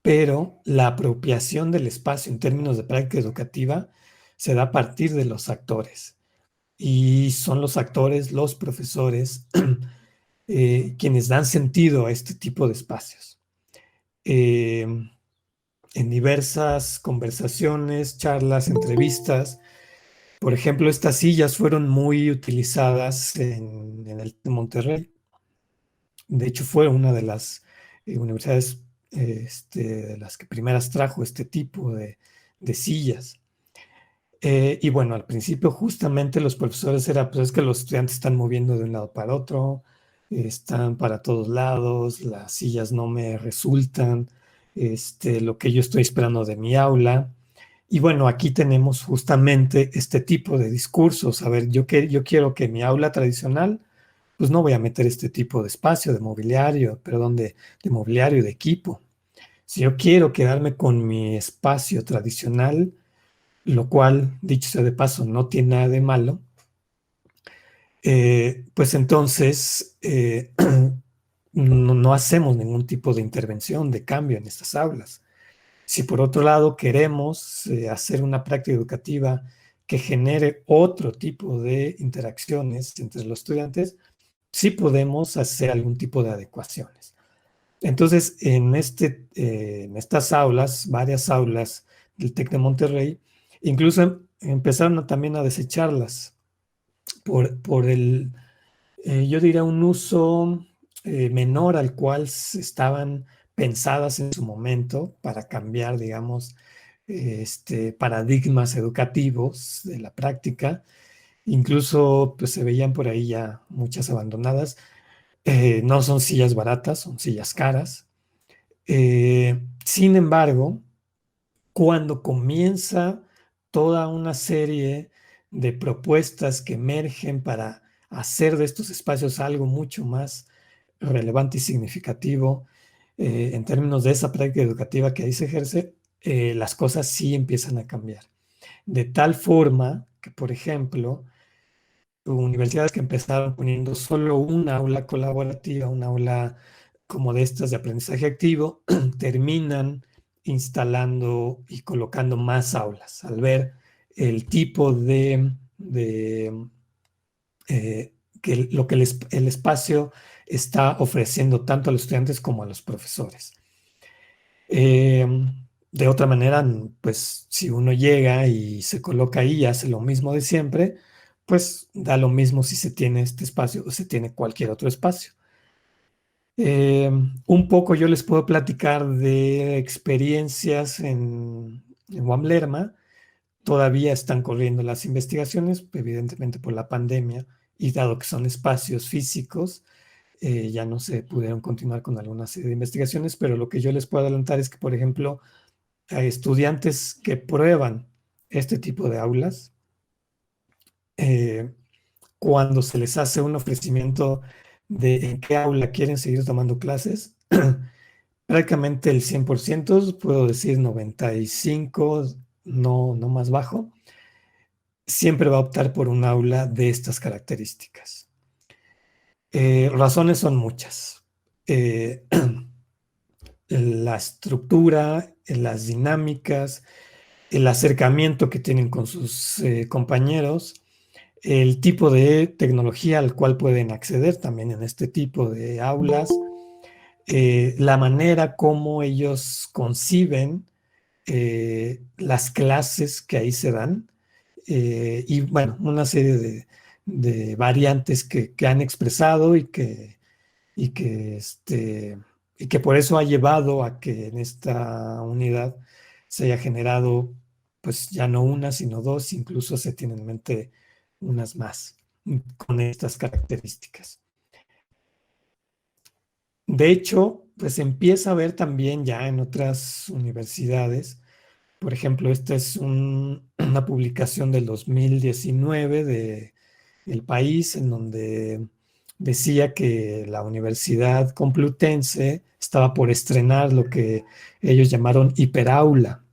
pero la apropiación del espacio en términos de práctica educativa se da a partir de los actores. Y son los actores, los profesores, quienes dan sentido a este tipo de espacios. Eh, en diversas conversaciones, charlas, entrevistas, por ejemplo, estas sillas fueron muy utilizadas en el TEC de Monterrey. De hecho, fue una de las universidades de las que primeras trajo este tipo de sillas. Y bueno, al principio justamente los profesores era, pues es que los estudiantes están moviendo de un lado para otro, están para todos lados, las sillas no me resultan, lo que yo estoy esperando de mi aula. Y bueno, aquí tenemos justamente este tipo de discursos. A ver, yo quiero que mi aula tradicional, pues no voy a meter este tipo de espacio, de mobiliario, perdón, de mobiliario, de equipo. Si yo quiero quedarme con mi espacio tradicional, lo cual, dicho sea de paso, no tiene nada de malo, pues entonces no hacemos ningún tipo de intervención, de cambio en estas aulas. Si por otro lado queremos hacer una práctica educativa que genere otro tipo de interacciones entre los estudiantes, sí podemos hacer algún tipo de adecuaciones. Entonces, en estas aulas, varias aulas del TEC de Monterrey, incluso empezaron también a desecharlas por yo diría, un uso menor al cual estaban pensadas en su momento para cambiar, digamos, paradigmas educativos de la práctica. Incluso pues, se veían por ahí ya muchas abandonadas. No son sillas baratas, son sillas caras. Sin embargo, cuando comienza toda una serie de propuestas que emergen para hacer de estos espacios algo mucho más relevante y significativo en términos de esa práctica educativa que ahí se ejerce, las cosas sí empiezan a cambiar. De tal forma que, por ejemplo, universidades que empezaron poniendo solo una aula colaborativa, una aula como de estas de aprendizaje activo, terminan instalando y colocando más aulas al ver el tipo que lo que el espacio está ofreciendo tanto a los estudiantes como a los profesores. Eh, de otra manera, pues si uno llega y se coloca ahí y hace lo mismo de siempre, pues da lo mismo si se tiene este espacio o se tiene cualquier otro espacio. Un poco yo les puedo platicar de experiencias en UAM Lerma. Todavía están corriendo las investigaciones, evidentemente por la pandemia, y dado que son espacios físicos, ya no se pudieron continuar con alguna serie de investigaciones, pero lo que yo les puedo adelantar es que, por ejemplo, hay estudiantes que prueban este tipo de aulas, cuando se les hace un ofrecimiento de en qué aula quieren seguir tomando clases, prácticamente el 100%, puedo decir 95%, no más bajo, siempre va a optar por un aula de estas características. Razones son muchas. La estructura, las dinámicas, el acercamiento que tienen con sus compañeros, el tipo de tecnología al cual pueden acceder también en este tipo de aulas, la manera como ellos conciben las clases que ahí se dan, y bueno, una serie de variantes que han expresado y que, y que por eso ha llevado a que en esta unidad se haya generado, pues ya no una, sino dos, incluso se tienen en mente unas más con estas características. De hecho, pues empieza a ver también ya en otras universidades. Por ejemplo, esta es una publicación del 2019 de El País, en donde decía que la Universidad Complutense estaba por estrenar lo que ellos llamaron hiperaula.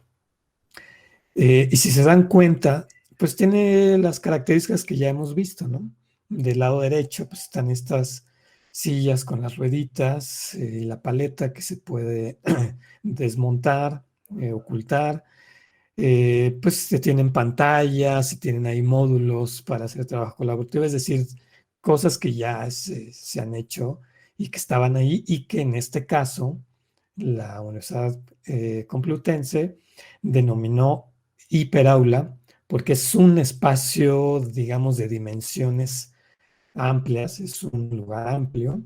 Y si se dan cuenta, pues tiene las características que ya hemos visto, ¿no? del lado derecho pues están estas sillas con las rueditas, la paleta que se puede desmontar, ocultar. Pues se tienen pantallas, se tienen ahí módulos para hacer trabajo colaborativo, es decir, cosas que ya se han hecho y que estaban ahí y que en este caso la Universidad Complutense denominó hiperaula porque es un espacio, digamos, de dimensiones amplias, es un lugar amplio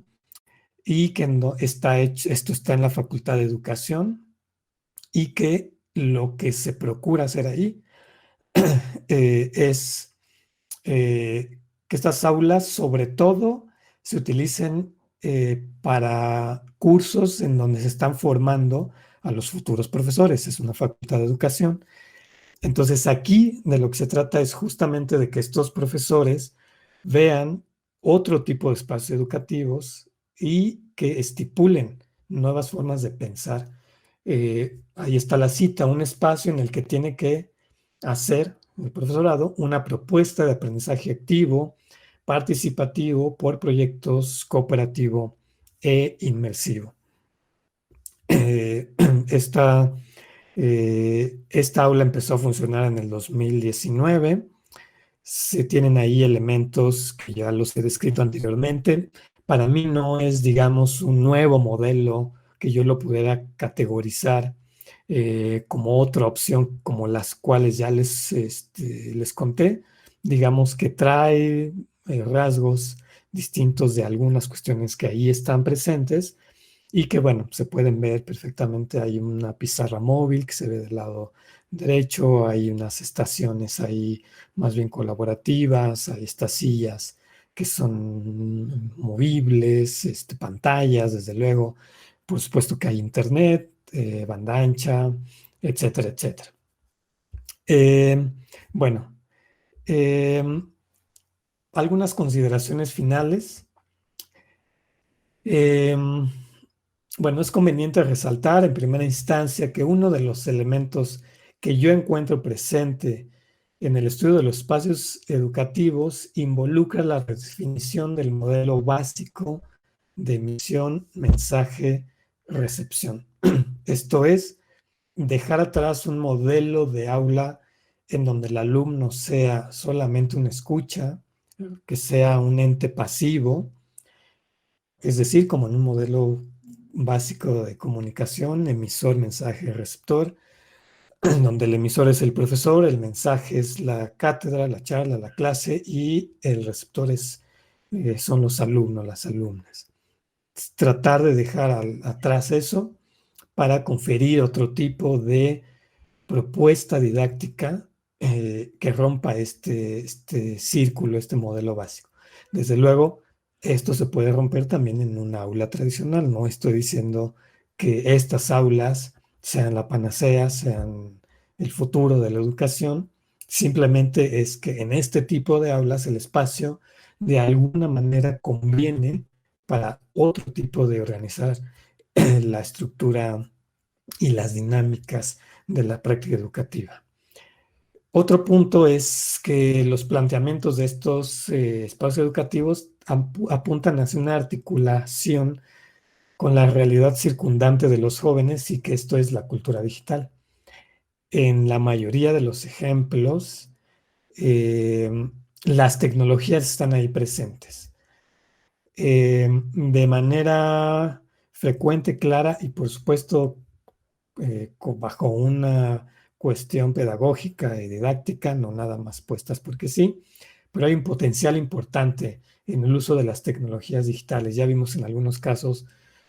y que no está hecho, esto está en la Facultad de Educación y que lo que se procura hacer ahí es que estas aulas sobre todo se utilicen para cursos en donde se están formando a los futuros profesores. Es una facultad de educación. Entonces aquí de lo que se trata es justamente de que estos profesores vean otro tipo de espacios educativos y que estipulen nuevas formas de pensar. Ahí está la cita, un espacio en el que tiene que hacer el profesorado una propuesta de aprendizaje activo, participativo, por proyectos, cooperativo e inmersivo. Eh, esta Esta aula empezó a funcionar en el 2019. Se tienen ahí elementos que ya los he descrito anteriormente. Para mí no es, digamos, un nuevo modelo que yo lo pudiera categorizar como otra opción, como las cuales ya les conté. Digamos que trae rasgos distintos de algunas cuestiones que ahí están presentes y que, bueno, se pueden ver perfectamente. Hay una pizarra móvil que se ve del lado derecho, hay unas estaciones ahí más bien colaborativas, hay estas sillas que son movibles, pantallas, desde luego, por supuesto que hay internet, banda ancha, etcétera, etcétera. Eh, bueno, eh, algunas consideraciones finales. Eh, Bueno, es conveniente resaltar en primera instancia que uno de los elementos que yo encuentro presente en el estudio de los espacios educativos involucra la redefinición del modelo básico de emisión, mensaje, recepción. Esto es, dejar atrás un modelo de aula en donde el alumno sea solamente una escucha, que sea un ente pasivo, es decir, como en un modelo básico de comunicación, emisor, mensaje, receptor, donde el emisor es el profesor, el mensaje es la cátedra, la charla, la clase y el receptor son los alumnos, las alumnas. Tratar de dejar atrás eso para conferir otro tipo de propuesta didáctica que rompa este círculo, este modelo básico. Desde luego, esto se puede romper también en una aula tradicional. No estoy diciendo que estas aulas sean la panacea, sean el futuro de la educación. Simplemente es que en este tipo de aulas el espacio de alguna manera conviene para otro tipo de organizar la estructura y las dinámicas de la práctica educativa. Otro punto es que los planteamientos de estos espacios educativos apuntan hacia una articulación con la realidad circundante de los jóvenes y que esto es la cultura digital. En la mayoría de los ejemplos, eh, las tecnologías están ahí presentes. De manera frecuente, clara y por supuesto bajo una cuestión pedagógica y didáctica, no nada más puestas porque sí, pero hay un potencial importante en el uso de las tecnologías digitales. Ya vimos en algunos casos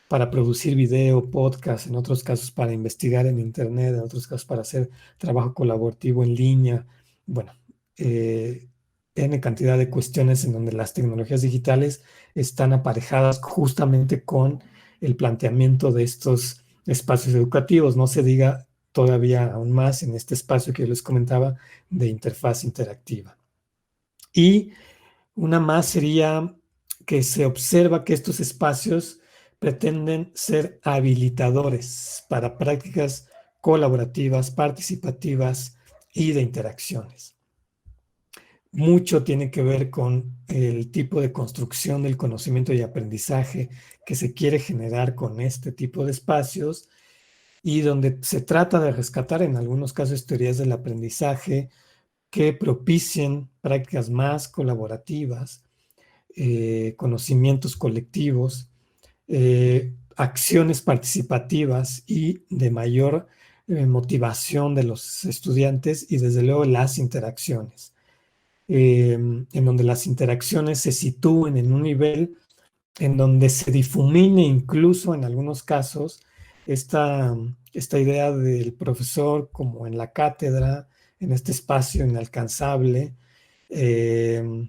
para producir video, podcast, en otros casos para investigar en Internet, en otros casos para hacer trabajo colaborativo en línea. Bueno, N cantidad de cuestiones en donde las tecnologías digitales están aparejadas justamente con el planteamiento de estos espacios educativos. No se diga todavía aún más en este espacio que yo les comentaba de interfaz interactiva. Y una más sería que se observa que estos espacios pretenden ser habilitadores para prácticas colaborativas, participativas y de interacciones. mucho tiene que ver con el tipo de construcción del conocimiento y aprendizaje que se quiere generar con este tipo de espacios, y donde se trata de rescatar en algunos casos teorías del aprendizaje que propicien prácticas más colaborativas, conocimientos colectivos, acciones participativas y de mayor motivación de los estudiantes, y desde luego las interacciones, en donde las interacciones se sitúen en un nivel en donde se difumine incluso en algunos casos esta idea del profesor como en la cátedra, en este espacio inalcanzable, eh,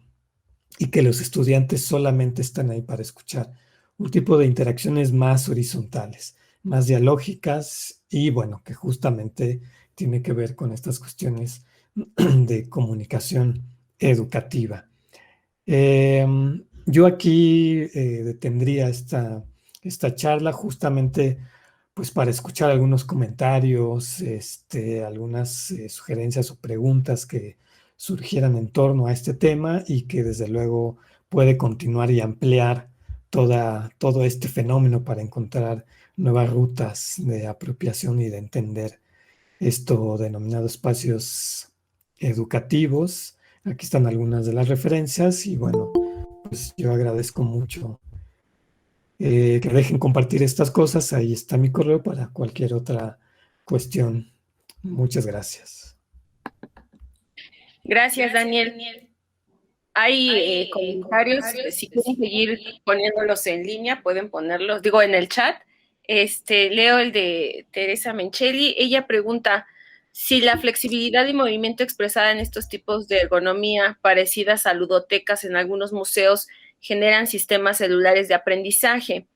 y que los estudiantes solamente están ahí para escuchar. Un tipo de interacciones más horizontales, más dialógicas, y bueno, que justamente tiene que ver con estas cuestiones de comunicación educativa. Yo aquí detendría esta charla justamente pues para escuchar algunos comentarios, algunas sugerencias o preguntas que surgieran en torno a este tema, y que desde luego puede continuar y ampliar todo este fenómeno para encontrar nuevas rutas de apropiación y de entender esto denominado espacios educativos. Aquí están algunas de las referencias, y bueno, pues yo agradezco mucho que dejen compartir estas cosas. Ahí está mi correo para cualquier otra cuestión. Muchas gracias. Gracias, Daniel. Hay comentarios, si quieren seguir poniéndolos en línea, pueden ponerlos, digo, en el chat. Leo el de Teresa Mencheli. Ella pregunta si la flexibilidad y movimiento expresada en estos tipos de ergonomía, parecidas a ludotecas en algunos museos, generan sistemas celulares de aprendizaje.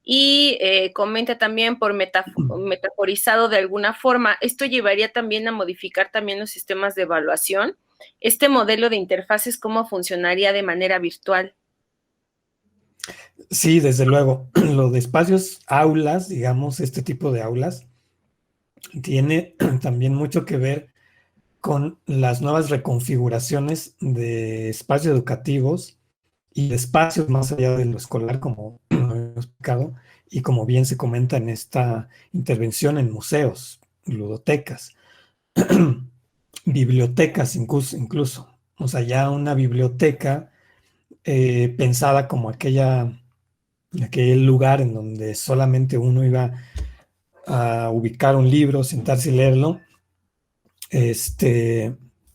Y comenta también por metaforizado de alguna forma, esto llevaría también a modificar también los sistemas de evaluación. Este modelo de interfaces, ¿cómo funcionaría de manera virtual? Sí, desde luego. Lo de espacios aulas, digamos, este tipo de aulas, tiene también mucho que ver con las nuevas reconfiguraciones de espacios educativos y de espacios más allá de lo escolar, como hemos explicado, y como bien se comenta en esta intervención, en museos, ludotecas, bibliotecas incluso. O sea, ya una biblioteca pensada como aquel lugar en donde solamente uno iba a ubicar un libro, sentarse y leerlo.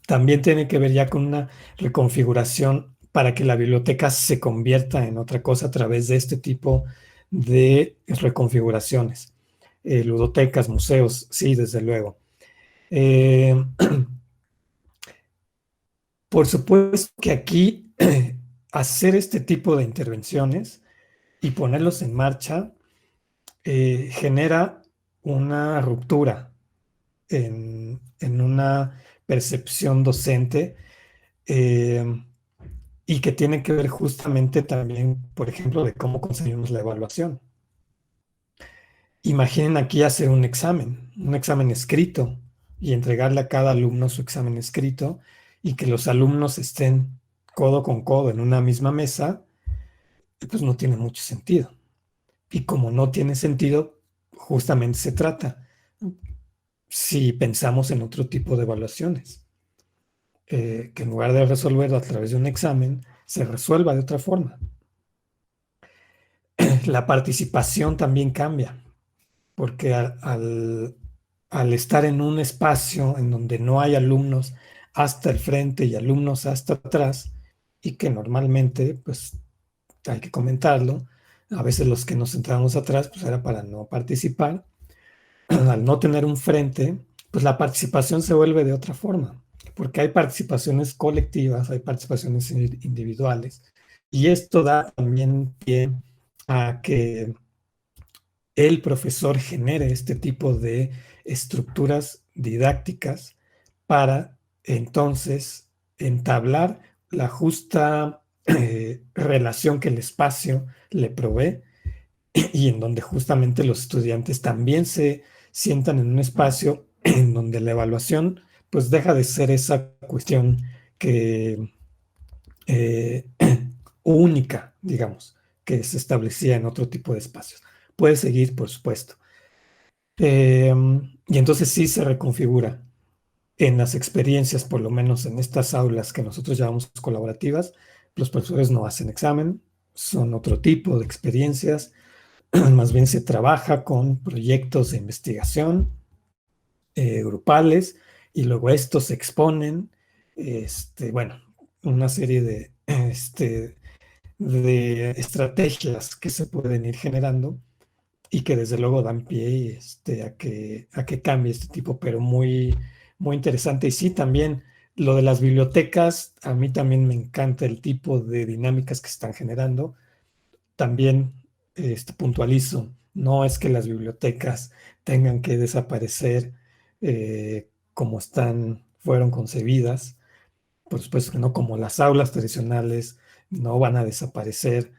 También tiene que ver ya con una reconfiguración para que la biblioteca se convierta en otra cosa a través de este tipo de reconfiguraciones. Ludotecas, museos, sí, desde luego. Por supuesto que aquí hacer este tipo de intervenciones y ponerlos en marcha genera una ruptura en una percepción docente, eh, y que tiene que ver justamente también, por ejemplo, de cómo conseguimos la evaluación. Imaginen aquí hacer un examen escrito, y entregarle a cada alumno su examen escrito, y que los alumnos estén codo con codo en una misma mesa, pues no tiene mucho sentido. Y como no tiene sentido, justamente se trata, si pensamos en otro tipo de evaluaciones, que en lugar de resolverlo a través de un examen, se resuelva de otra forma. La participación también cambia, porque al estar en un espacio en donde no hay alumnos hasta el frente y alumnos hasta atrás, y que normalmente, pues hay que comentarlo, a veces los que nos sentábamos atrás, pues era para no participar. Al no tener un frente, pues la participación se vuelve de otra forma, porque hay participaciones colectivas, hay participaciones individuales, y esto da también pie a que el profesor genere este tipo de estructuras didácticas para entonces entablar la justa relación que el espacio le provee, y en donde justamente los estudiantes también se sientan en un espacio en donde la evaluación pues deja de ser esa cuestión que eh, única, digamos, que se establecía en otro tipo de espacios. Puede seguir, por supuesto. Y entonces sí se reconfigura en las experiencias, por lo menos en estas aulas que nosotros llamamos colaborativas. Los profesores no hacen examen, son otro tipo de experiencias. Más bien se trabaja con proyectos de investigación grupales, y luego estos se exponen, bueno, una serie de estrategias que se pueden ir generando y que desde luego dan pie a que cambie este tipo, pero muy, muy interesante. Y sí, también lo de las bibliotecas, a mí también me encanta el tipo de dinámicas que están generando. También puntualizo, no es que las bibliotecas tengan que desaparecer como fueron concebidas. Por supuesto que no, como las aulas tradicionales no van a desaparecer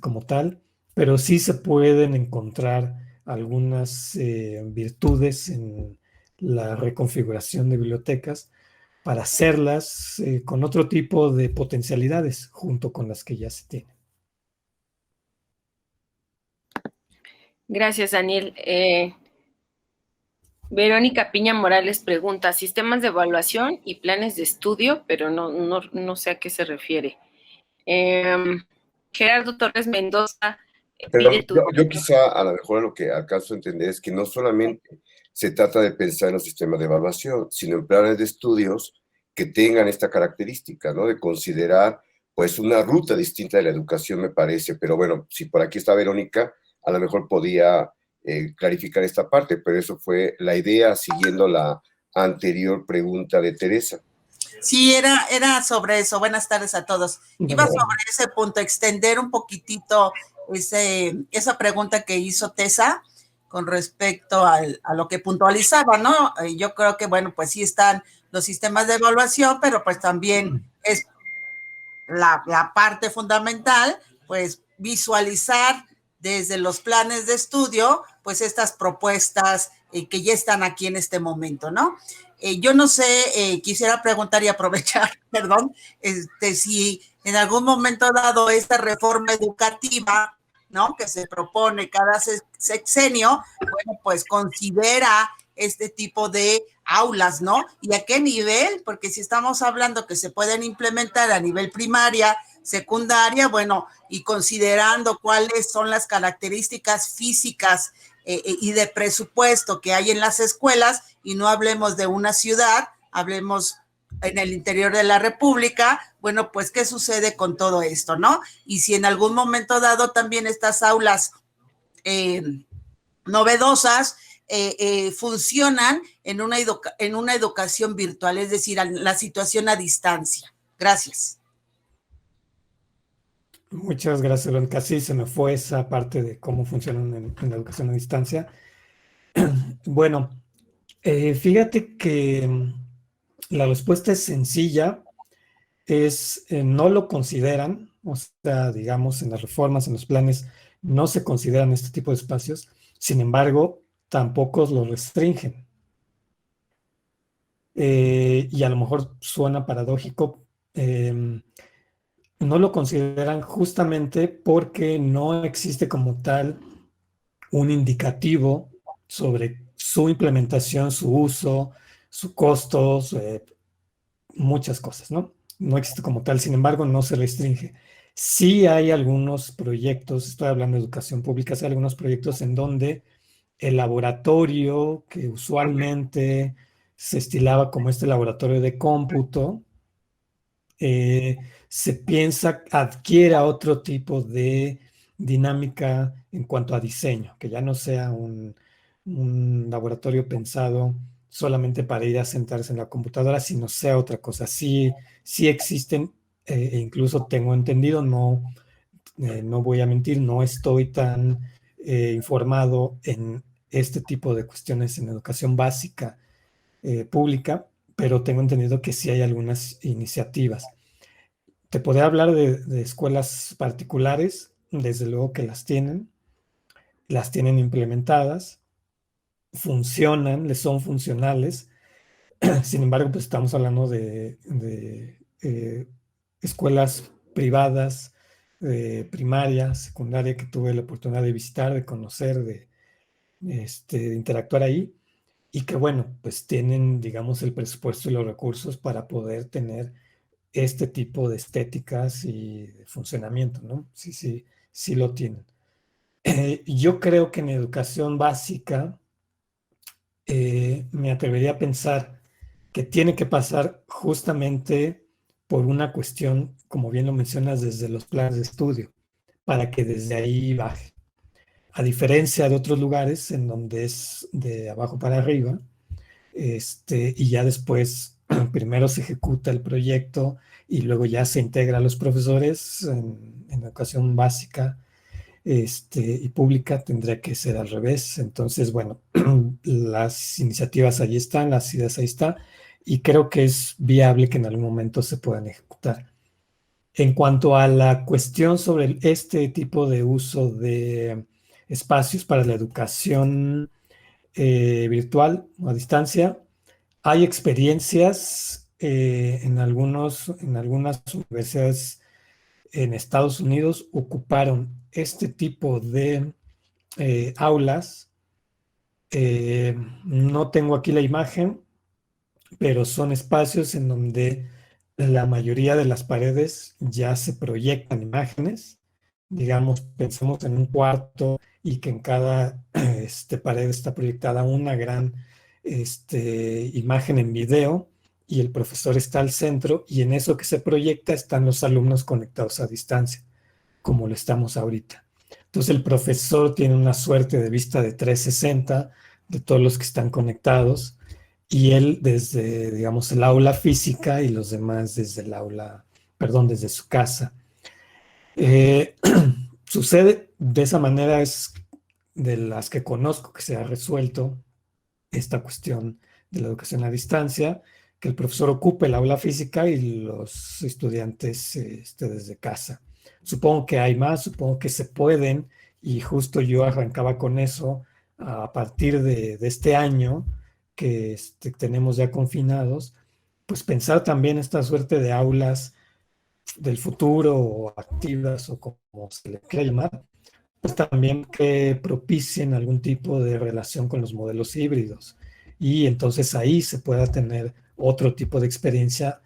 como tal, pero sí se pueden encontrar algunas virtudes en la reconfiguración de bibliotecas para hacerlas con otro tipo de potencialidades junto con las que ya se tienen. Gracias, Daniel. Verónica Piña Morales pregunta, sistemas de evaluación y planes de estudio, pero no sé a qué se refiere. Gerardo Torres Mendoza pide Pero tu... yo quizá a lo mejor lo que alcanzo a entender es que no solamente se trata de pensar en los sistemas de evaluación, sino en planes de estudios que tengan esta característica, ¿no? De considerar, pues, una ruta distinta de la educación, me parece. Pero bueno, si por aquí está Verónica, a lo mejor podía clarificar esta parte, pero eso fue la idea siguiendo la anterior pregunta de Teresa. Sí, era sobre eso. Buenas tardes a todos. Iba sobre ese punto, extender un poquitito esa pregunta que hizo Tessa con respecto a lo que puntualizaba, ¿no? Yo creo que, bueno, pues sí están los sistemas de evaluación, pero pues también es la parte fundamental, pues visualizar desde los planes de estudio, pues estas propuestas que ya están aquí en este momento, ¿no? Yo no sé, quisiera preguntar y aprovechar, perdón, si en algún momento dado esta reforma educativa, ¿no? Que se propone cada sexenio, bueno, pues considera este tipo de aulas, ¿no? ¿Y a qué nivel? Porque si estamos hablando que se pueden implementar a nivel primaria, secundaria, bueno, y considerando cuáles son las características físicas y de presupuesto que hay en las escuelas, y no hablemos de una ciudad, hablemos en el interior de la República, bueno, pues, ¿qué sucede con todo esto, no? Y si en algún momento dado también estas aulas novedosas funcionan en una educación virtual, es decir, la situación a distancia. Gracias. Muchas gracias, Verónica. Sí, se me fue esa parte de cómo funcionan en la educación a distancia. Bueno, fíjate que la respuesta es sencilla, no lo consideran, o sea, digamos, en las reformas, en los planes, no se consideran este tipo de espacios, sin embargo, tampoco lo restringen. Y a lo mejor suena paradójico, no lo consideran justamente porque no existe como tal un indicativo sobre su implementación, su uso, su costos, muchas cosas, ¿no? No existe como tal, sin embargo, no se restringe. Sí hay algunos proyectos, estoy hablando de educación pública, sí hay algunos proyectos en donde el laboratorio que usualmente se estilaba como este laboratorio de cómputo, se piensa adquiera otro tipo de dinámica en cuanto a diseño, que ya no sea un laboratorio pensado solamente para ir a sentarse en la computadora, sino sea otra cosa. Sí, sí existen, e incluso tengo entendido, no voy a mentir, no estoy tan informado en este tipo de cuestiones en educación básica pública, pero tengo entendido que sí hay algunas iniciativas. Te podría hablar de escuelas particulares, desde luego que las tienen implementadas, funcionan, les son funcionales. Sin embargo, pues estamos hablando de escuelas privadas, primaria, secundaria, que tuve la oportunidad de visitar, de conocer, de interactuar ahí, y que bueno, pues tienen, digamos, el presupuesto y los recursos para poder tener este tipo de estéticas y de funcionamiento, ¿no? Sí, sí, sí lo tienen. Yo creo que en educación básica me atrevería a pensar que tiene que pasar justamente por una cuestión, como bien lo mencionas, desde los planes de estudio, para que desde ahí baje. A diferencia de otros lugares en donde es de abajo para arriba, y ya después primero se ejecuta el proyecto y luego ya se integra a los profesores en educación básica y pública, tendría que ser al revés. Entonces, bueno, las iniciativas ahí están, las ideas ahí están, y creo que es viable que en algún momento se puedan ejecutar. En cuanto a la cuestión sobre este tipo de uso de espacios para la educación virtual o a distancia, hay experiencias en algunas universidades en Estados Unidos ocuparon este tipo de aulas. No tengo aquí la imagen, pero son espacios en donde la mayoría de las paredes ya se proyectan imágenes. Digamos, pensemos en un cuarto y que en cada pared está proyectada una gran imagen en video y el profesor está al centro y en eso que se proyecta están los alumnos conectados a distancia, como lo estamos ahorita. Entonces el profesor tiene una suerte de vista de 360 de todos los que están conectados y él desde, digamos, el aula física y los demás desde el aula, perdón, desde su casa. Sucede de esa manera, es de las que conozco que se ha resuelto esta cuestión de la educación a distancia, que el profesor ocupe el aula física y los estudiantes desde casa. Supongo que hay más, supongo que se pueden, y justo yo arrancaba con eso a partir de este año que tenemos ya confinados, pues pensar también esta suerte de aulas del futuro o activas o como se le quiera llamar, pues también que propicien algún tipo de relación con los modelos híbridos. Y entonces ahí se pueda tener otro tipo de experiencia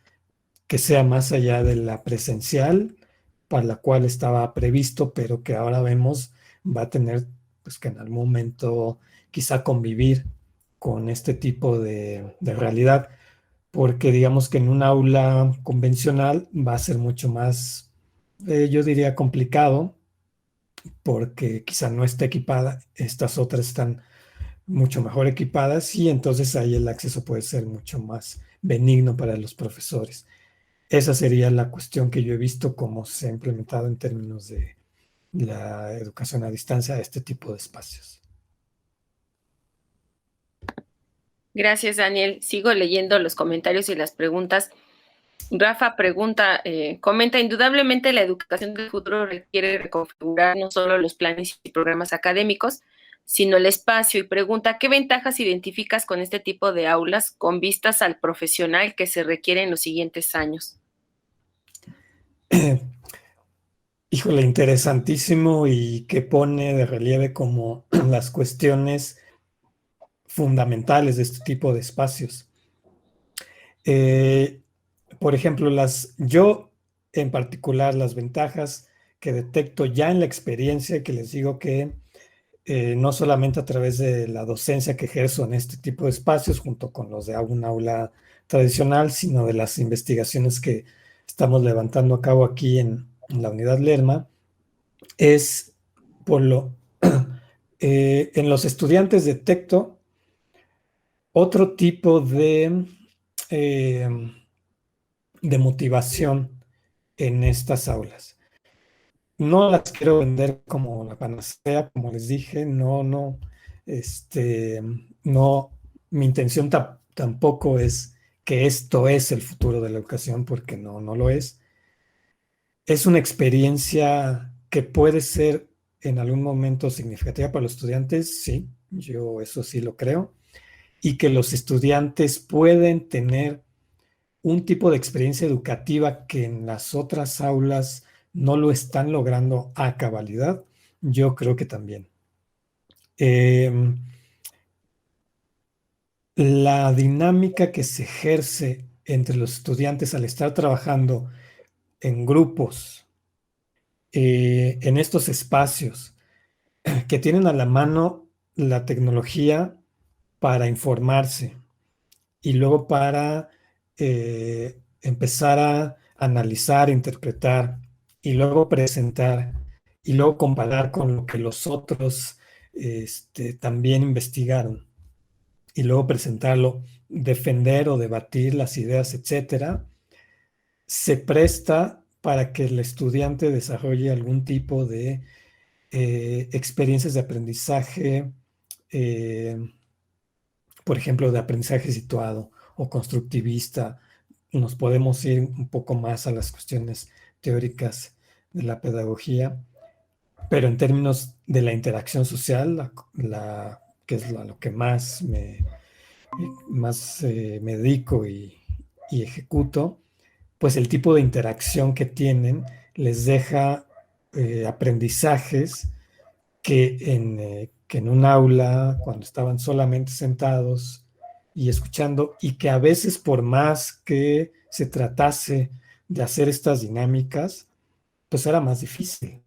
que sea más allá de la presencial, para la cual estaba previsto, pero que ahora vemos va a tener pues que en algún momento quizá convivir con este tipo de realidad, porque digamos que en un aula convencional va a ser mucho más, yo diría, complicado, porque quizá no está equipada, estas otras están mucho mejor equipadas y entonces ahí el acceso puede ser mucho más benigno para los profesores. Esa sería la cuestión que yo he visto cómo se ha implementado en términos de la educación a distancia a este tipo de espacios. Gracias, Daniel. Sigo leyendo los comentarios y las preguntas. Rafa pregunta, comenta, indudablemente la educación del futuro requiere reconfigurar no solo los planes y programas académicos, sino el espacio, y pregunta, ¿qué ventajas identificas con este tipo de aulas con vistas al profesional que se requiere en los siguientes años? Híjole, interesantísimo, y que pone de relieve como las cuestiones fundamentales de este tipo de espacios. Por ejemplo, yo en particular las ventajas que detecto ya en la experiencia, que les digo que no solamente a través de la docencia que ejerzo en este tipo de espacios, junto con los de un aula tradicional, sino de las investigaciones que estamos levantando a cabo aquí en la unidad Lerma, es en los estudiantes detecto otro tipo eh, de motivación en estas aulas. No las quiero vender como la panacea, como les dije, no, mi intención tampoco es que esto es el futuro de la educación, porque no lo es. Es una experiencia que puede ser en algún momento significativa para los estudiantes, sí, yo eso sí lo creo, y que los estudiantes pueden tener un tipo de experiencia educativa que en las otras aulas no lo están logrando a cabalidad, yo creo que también. La dinámica que se ejerce entre los estudiantes al estar trabajando en grupos, en estos espacios que tienen a la mano la tecnología para informarse y luego para empezar a analizar, interpretar y luego presentar y luego comparar con lo que los otros también investigaron y luego presentarlo, defender o debatir las ideas, etcétera, se presta para que el estudiante desarrolle algún tipo de experiencias de aprendizaje, por ejemplo, de aprendizaje situado o constructivista. Nos podemos ir un poco más a las cuestiones teóricas de la pedagogía, pero en términos de la interacción social, que es a lo que más me dedico y ejecuto, pues el tipo de interacción que tienen les deja aprendizajes que en un aula, cuando estaban solamente sentados y escuchando, y que a veces por más que se tratase de hacer estas dinámicas, pues era más difícil.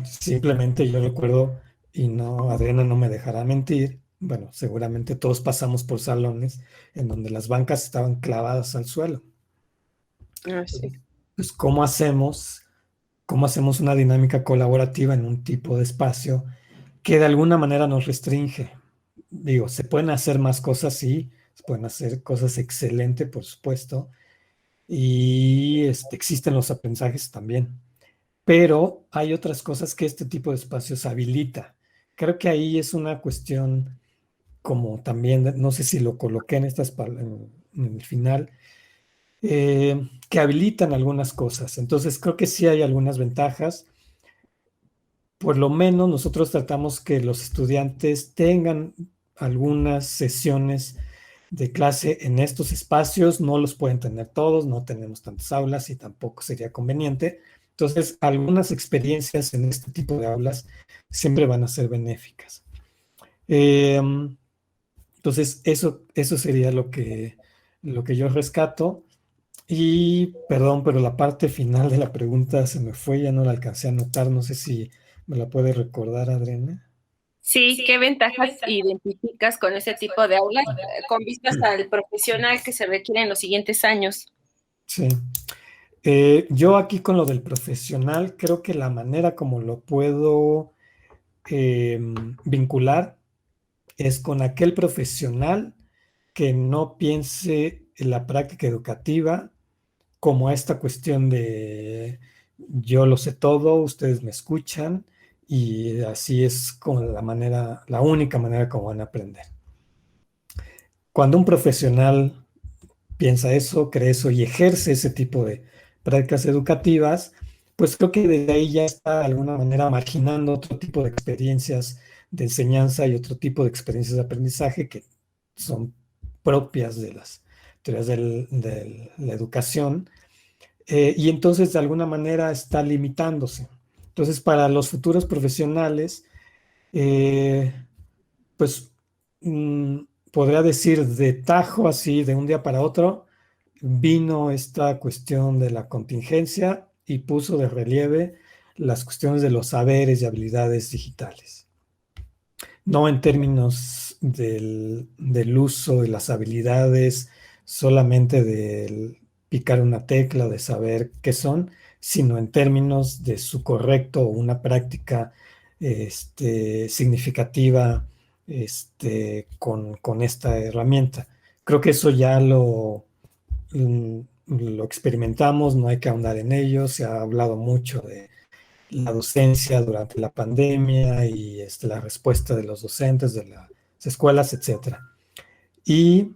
Simplemente yo recuerdo, y no, Adriana no me dejará mentir, bueno, seguramente todos pasamos por salones en donde las bancas estaban clavadas al suelo. Sí. Pues, ¿cómo hacemos una dinámica colaborativa en un tipo de espacio que de alguna manera nos restringe? Digo, se pueden hacer más cosas, sí, se pueden hacer cosas excelentes, por supuesto, y existen los aprendizajes también, pero hay otras cosas que este tipo de espacios habilita. Creo que ahí es una cuestión, como también, no sé si lo coloqué en el final, que habilitan algunas cosas. Entonces creo que sí hay algunas ventajas. Por lo menos nosotros tratamos que los estudiantes tengan algunas sesiones de clase en estos espacios. No los pueden tener todos, no tenemos tantas aulas y tampoco sería conveniente. Entonces, algunas experiencias en este tipo de aulas siempre van a ser benéficas. Entonces, eso sería lo que yo rescato. Y perdón, pero la parte final de la pregunta se me fue, ya no la alcancé a anotar. No sé si me la puede recordar, Adriana. Sí, ¿qué ventajas identificas con ese tipo de aulas con vistas al profesional que se requiere en los siguientes años? Sí. Yo aquí con lo del profesional, creo que la manera como lo puedo vincular es con aquel profesional que no piense en la práctica educativa como esta cuestión de yo lo sé todo, ustedes me escuchan y así es como la única manera como van a aprender. Cuando un profesional piensa eso, cree eso y ejerce ese tipo de prácticas educativas, pues creo que desde ahí ya está de alguna manera marginando otro tipo de experiencias de enseñanza y otro tipo de experiencias de aprendizaje que son propias de las teorías de la educación. Y entonces de alguna manera está limitándose. Entonces para los futuros profesionales, pues podría decir de tajo así, de un día para otro, vino esta cuestión de la contingencia y puso de relieve las cuestiones de los saberes y habilidades digitales. No en términos del uso de las habilidades solamente del picar una tecla, de saber qué son, sino en términos de su correcto o una práctica significativa con esta herramienta. Creo que eso ya lo experimentamos, no hay que ahondar en ello, se ha hablado mucho de la docencia durante la pandemia y la respuesta de los docentes, de las escuelas, etcétera. Y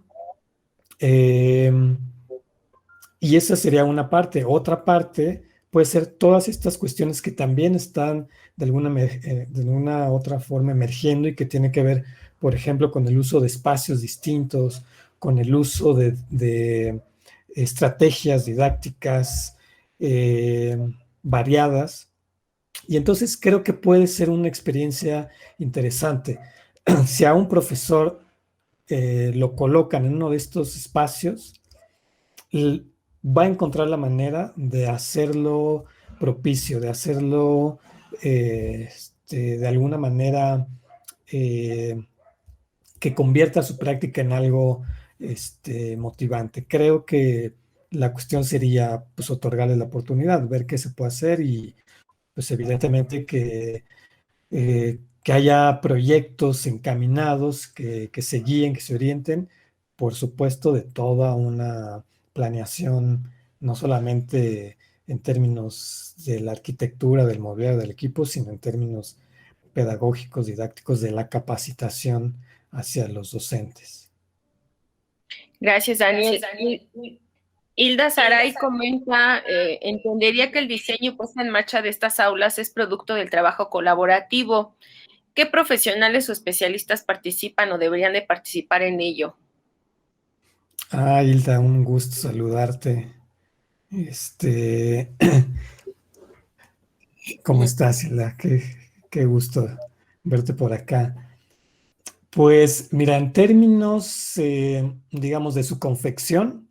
esa sería una parte. Otra parte puede ser todas estas cuestiones que también están de alguna otra forma emergiendo y que tiene que ver, por ejemplo, con el uso de espacios distintos, con el uso de estrategias didácticas variadas. Y entonces creo que puede ser una experiencia interesante. Si a un profesor lo colocan en uno de estos espacios, va a encontrar la manera de hacerlo propicio, de hacerlo de alguna manera que convierta su práctica en algo motivante. Creo que la cuestión sería pues otorgarle la oportunidad, ver qué se puede hacer y pues evidentemente que haya proyectos encaminados, que se guíen, que se orienten, por supuesto, de toda una planeación, no solamente en términos de la arquitectura, del mobiliario del equipo, sino en términos pedagógicos, didácticos, de la capacitación hacia los docentes. Gracias, Daniel. Hilda Saray comenta, entendería que el diseño y puesta en marcha de estas aulas es producto del trabajo colaborativo. ¿Qué profesionales o especialistas participan o deberían de participar en ello? Hilda, un gusto saludarte. ¿Cómo estás, Hilda? Qué gusto verte por acá. Pues mira, en términos, digamos, de su confección,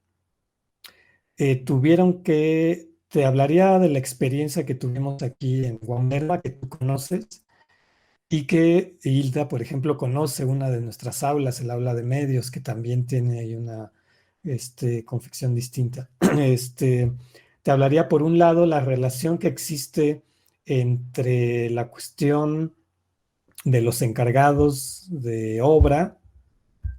te hablaría de la experiencia que tuvimos aquí en Guamerva, que tú conoces, y que Hilda, por ejemplo, conoce una de nuestras aulas, el aula de medios, que también tiene ahí una confección distinta. Te hablaría, por un lado, la relación que existe entre la cuestión de los encargados de obra,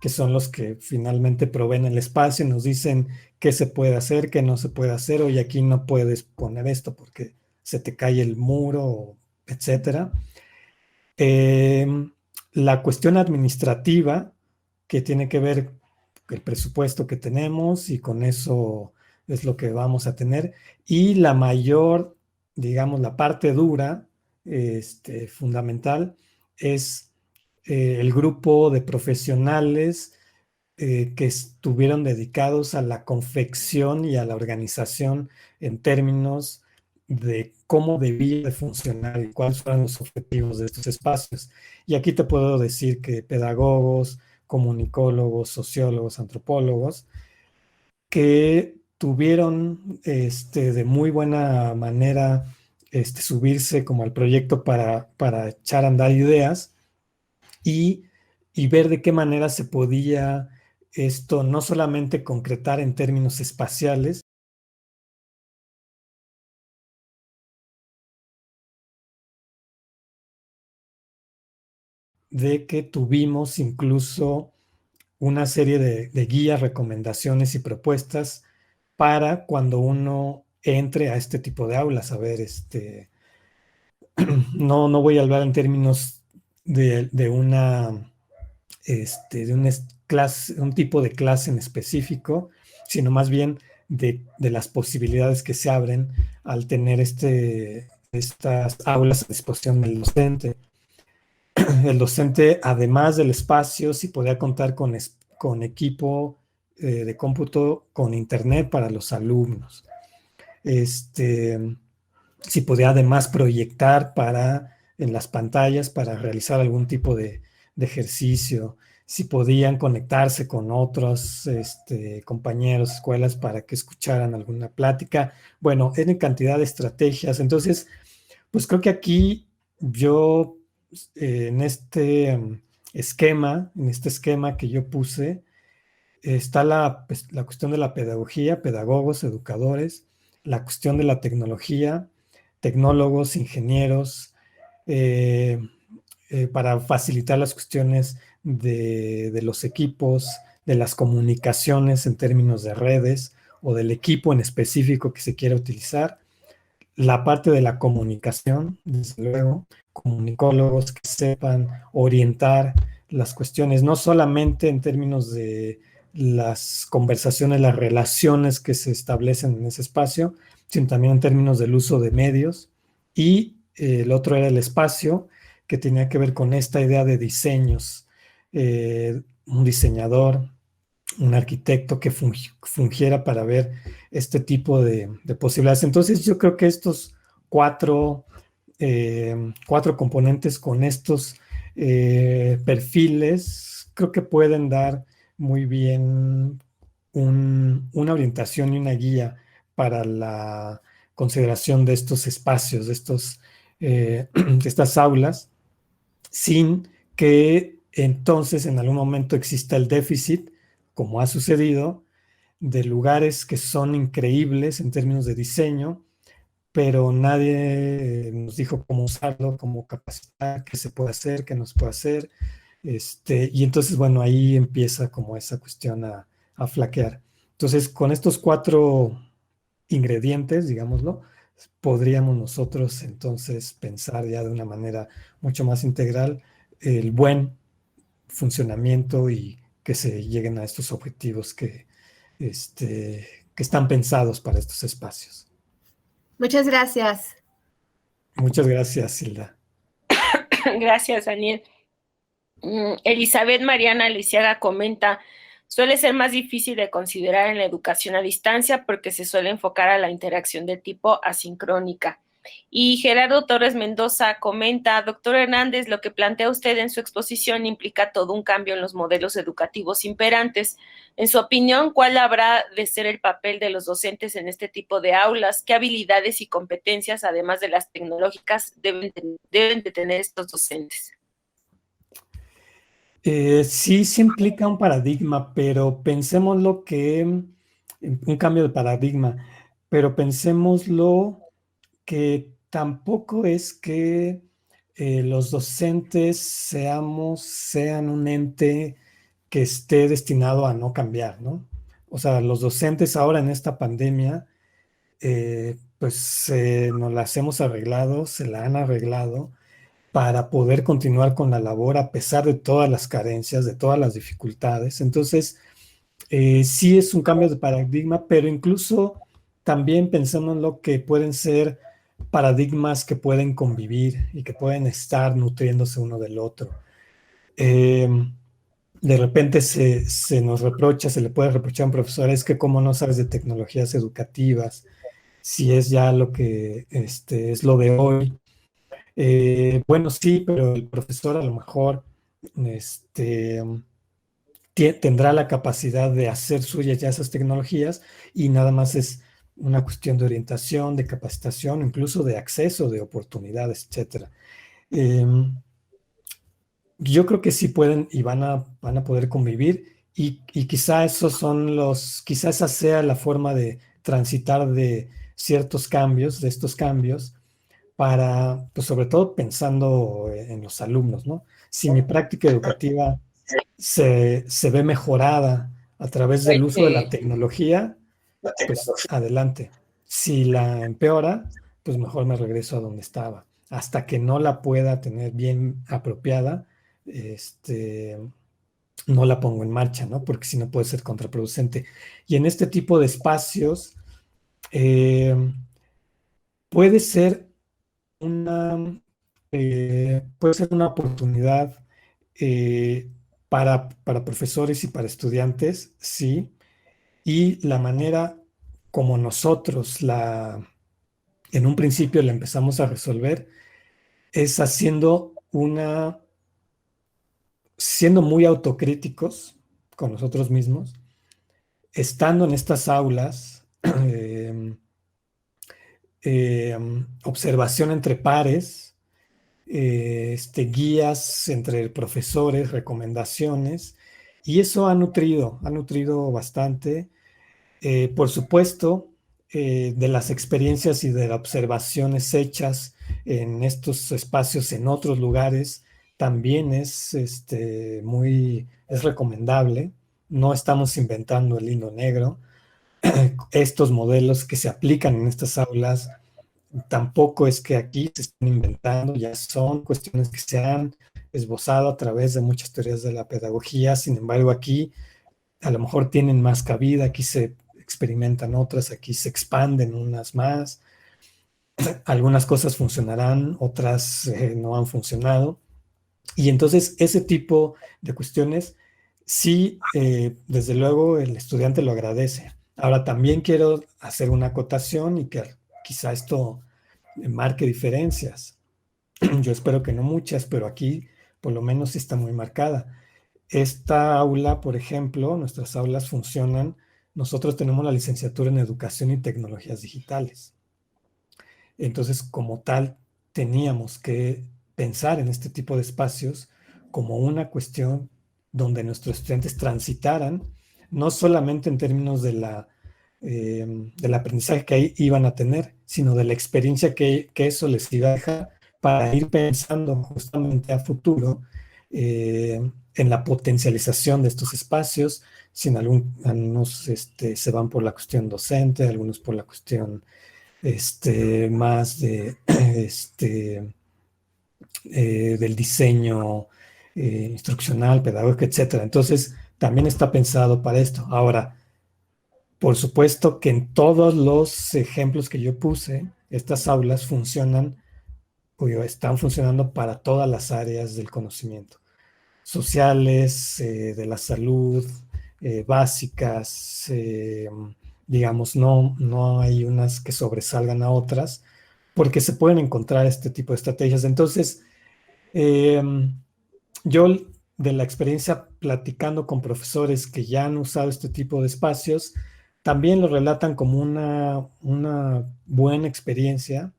que son los que finalmente proveen el espacio y nos dicen qué se puede hacer, qué no se puede hacer, oye, aquí no puedes poner esto porque se te cae el muro, etcétera. La cuestión administrativa, que tiene que ver con el presupuesto que tenemos y con eso es lo que vamos a tener. Y la mayor, digamos, la parte dura, fundamental, es el grupo de profesionales que estuvieron dedicados a la confección y a la organización en términos de cómo debía de funcionar y cuáles fueron los objetivos de estos espacios. Y aquí te puedo decir que pedagogos, comunicólogos, sociólogos, antropólogos, que tuvieron de muy buena manera subirse como al proyecto para echar a andar ideas y ver de qué manera se podía esto no solamente concretar en términos espaciales, de que tuvimos incluso una serie de guías, recomendaciones y propuestas para cuando uno entre a este tipo de aulas. A ver, no voy a hablar en términos de una clase, un tipo de clase en específico, sino más bien de las posibilidades que se abren al tener estas aulas a disposición del docente. El docente, además del espacio, si podía contar con equipo de cómputo, con internet para los alumnos. Si podía además proyectar en las pantallas para realizar algún tipo de ejercicio, si podían conectarse con otros compañeros, escuelas para que escucharan alguna plática. Bueno, en cantidad de estrategias. Entonces, pues creo que aquí yo en este esquema que yo puse, está la cuestión de la pedagogía, pedagogos, educadores, la cuestión de la tecnología, tecnólogos, ingenieros, para facilitar las cuestiones de los equipos, de las comunicaciones en términos de redes o del equipo en específico que se quiera utilizar. La parte de la comunicación, desde luego, comunicólogos que sepan orientar las cuestiones, no solamente en términos de las conversaciones, las relaciones que se establecen en ese espacio, sino también en términos del uso de medios. Y el otro era el espacio, que tenía que ver con esta idea de diseños. Un diseñador, un arquitecto que fungiera para ver este tipo de posibilidades. Entonces yo creo que estos cuatro componentes con estos perfiles creo que pueden dar muy bien una orientación y una guía para la consideración de estos espacios, de estas aulas, sin que entonces en algún momento exista el déficit, como ha sucedido, de lugares que son increíbles en términos de diseño, pero nadie nos dijo cómo usarlo, cómo capacitar, qué se puede hacer, qué no se puede hacer. Y entonces, bueno, ahí empieza como esa cuestión a flaquear. Entonces, con estos cuatro ingredientes, digámoslo, podríamos nosotros entonces pensar ya de una manera mucho más integral el buen funcionamiento y que se lleguen a estos objetivos que están pensados para estos espacios. Muchas gracias. Muchas gracias, Hilda. Gracias, Daniel. Elizabeth Mariana Lisiaga comenta, suele ser más difícil de considerar en la educación a distancia porque se suele enfocar a la interacción de tipo asincrónica. Y Gerardo Torres Mendoza comenta, doctor Hernández, lo que plantea usted en su exposición implica todo un cambio en los modelos educativos imperantes. En su opinión, ¿cuál habrá de ser el papel de los docentes en este tipo de aulas? ¿Qué habilidades y competencias, además de las tecnológicas, deben de tener estos docentes? Sí implica un paradigma, pero pensémoslo un cambio de paradigma, pero pensémoslo que tampoco es que los docentes sean un ente que esté destinado a no cambiar, ¿no? O sea, los docentes ahora en esta pandemia, pues nos las hemos arreglado, se la han arreglado para poder continuar con la labor a pesar de todas las carencias, de todas las dificultades. Entonces, sí es un cambio de paradigma, pero incluso también pensando en lo que pueden ser paradigmas que pueden convivir y que pueden estar nutriéndose uno del otro. De repente se nos reprocha, se le puede reprochar a un profesor, es que cómo no sabes de tecnologías educativas, si es ya lo que es lo de hoy. Bueno, sí, pero el profesor a lo mejor tendrá la capacidad de hacer suyas ya esas tecnologías y nada más es una cuestión de orientación, de capacitación, incluso de acceso, de oportunidades, etc. Yo creo que sí pueden y van a poder convivir y quizá quizá esa sea la forma de transitar de ciertos cambios, de estos cambios, para, pues sobre todo pensando en los alumnos, ¿no? Si mi práctica educativa se ve mejorada a través del uso de la tecnología, pues adelante. Si la empeora, pues mejor me regreso a donde estaba. Hasta que no la pueda tener bien apropiada, no la pongo en marcha, ¿no? Porque si no puede ser contraproducente. Y en este tipo de espacios, puede ser una oportunidad para profesores y para estudiantes, sí, y la manera como nosotros en un principio la empezamos a resolver es siendo muy autocríticos con nosotros mismos, estando en estas aulas, observación entre pares, guías entre profesores, recomendaciones, y eso ha nutrido bastante. Por supuesto, de las experiencias y de las observaciones hechas en estos espacios en otros lugares, también es recomendable. No estamos inventando el hilo negro. Estos modelos que se aplican en estas aulas tampoco es que aquí se estén inventando, ya son cuestiones que se han esbozado a través de muchas teorías de la pedagogía. Sin embargo, aquí a lo mejor tienen más cabida, aquí se experimentan otras, aquí se expanden unas más. Algunas cosas funcionarán, otras no han funcionado. Y entonces ese tipo de cuestiones sí, desde luego el estudiante lo agradece. Ahora también quiero hacer una acotación y que quizá esto marque diferencias. Yo espero que no muchas, pero aquí por lo menos sí está muy marcada. Esta aula, por ejemplo, nuestras aulas funcionan, nosotros tenemos la licenciatura en Educación y Tecnologías Digitales. Entonces, como tal, teníamos que pensar en este tipo de espacios como una cuestión donde nuestros estudiantes transitaran, no solamente en términos del aprendizaje que ahí iban a tener, sino de la experiencia que eso les iba a dejar para ir pensando justamente a futuro en la potencialización de estos espacios, si en algunos se van por la cuestión docente, algunos por la cuestión más del diseño instruccional, pedagógico, etcétera. Entonces, también está pensado para esto. Ahora, por supuesto que en todos los ejemplos que yo puse, estas aulas funcionan o están funcionando para todas las áreas del conocimiento, sociales, de la salud, básicas, digamos, no hay unas que sobresalgan a otras, porque se pueden encontrar este tipo de estrategias. Entonces, eh, yo de la experiencia platicando con profesores que ya han usado este tipo de espacios, también lo relatan como una buena experiencia,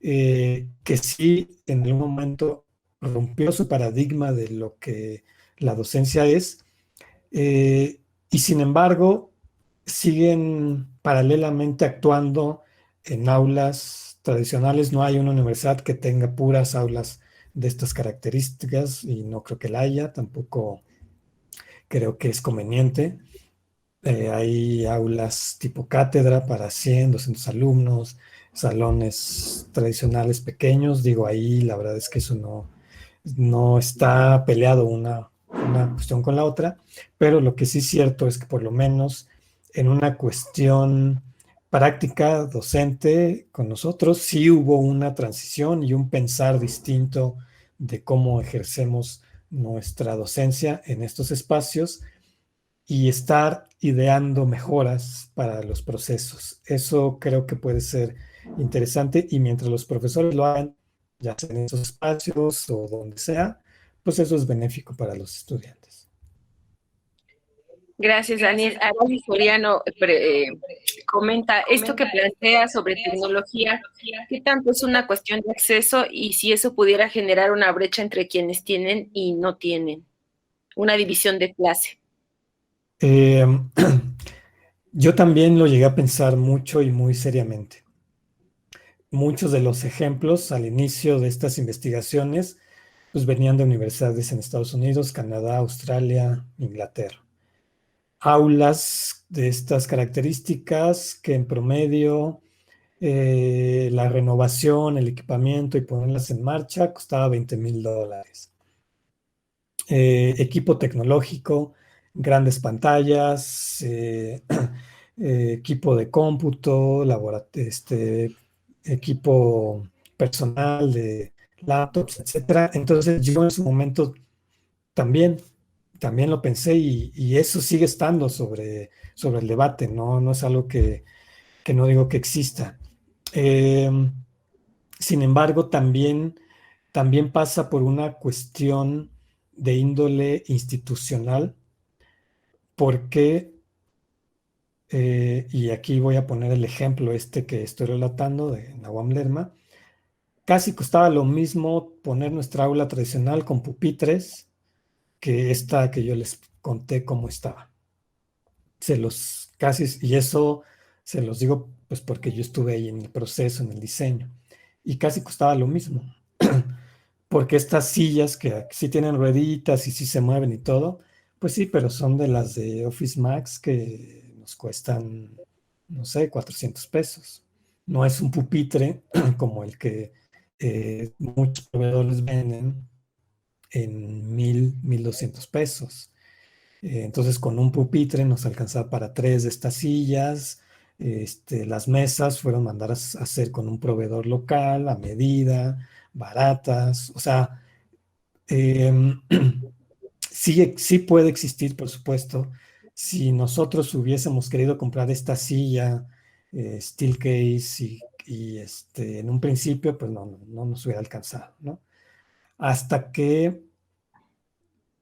que sí en algún momento rompió su paradigma de lo que la docencia es, y sin embargo siguen paralelamente actuando en aulas tradicionales. No hay una universidad que tenga puras aulas de estas características y no creo que la haya, tampoco creo que es conveniente. Hay aulas tipo cátedra para 100, 200 alumnos, salones tradicionales pequeños. Digo, ahí la verdad es que eso no está peleado una cuestión con la otra, pero lo que sí es cierto es que por lo menos en una cuestión práctica docente con nosotros sí hubo una transición y un pensar distinto de cómo ejercemos nuestra docencia en estos espacios y estar ideando mejoras para los procesos. Eso creo que puede ser interesante y mientras los profesores lo hagan, ya sea en esos espacios o donde sea, pues eso es benéfico para los estudiantes. Gracias, Daniel. Arali Soriano comenta esto que plantea sobre tecnología, ¿qué tanto es una cuestión de acceso y si eso pudiera generar una brecha entre quienes tienen y no tienen? Una división de clase. Yo también lo llegué a pensar mucho y muy seriamente. Muchos de los ejemplos al inicio de estas investigaciones pues venían de universidades en Estados Unidos, Canadá, Australia, Inglaterra. Aulas de estas características que en promedio la renovación, el equipamiento y ponerlas en marcha costaba $20,000. Equipo tecnológico, grandes pantallas, equipo de cómputo, equipo personal de laptops, etcétera. Entonces yo en su momento también, también lo pensé y eso sigue estando sobre el debate, no es algo que no digo que exista. Sin embargo, también pasa por una cuestión de índole institucional, porque, y aquí voy a poner el ejemplo que estoy relatando de Nahuam Lerma, casi costaba lo mismo poner nuestra aula tradicional con pupitres que esta que yo les conté cómo estaba. Y eso se los digo pues porque yo estuve ahí en el proceso, en el diseño, y casi costaba lo mismo. Porque estas sillas que sí tienen rueditas y sí se mueven y todo, pues sí, pero son de las de Office Max que nos cuestan, no sé, $400. No es un pupitre como el que muchos proveedores venden en $1,200. Entonces, con un pupitre nos alcanzaba para 3 de estas sillas. Las mesas fueron mandadas a hacer con un proveedor local, a medida, baratas. O sea, sí puede existir, por supuesto. Si nosotros hubiésemos querido comprar esta silla Steelcase en un principio, pues no nos hubiera alcanzado, ¿no? Hasta que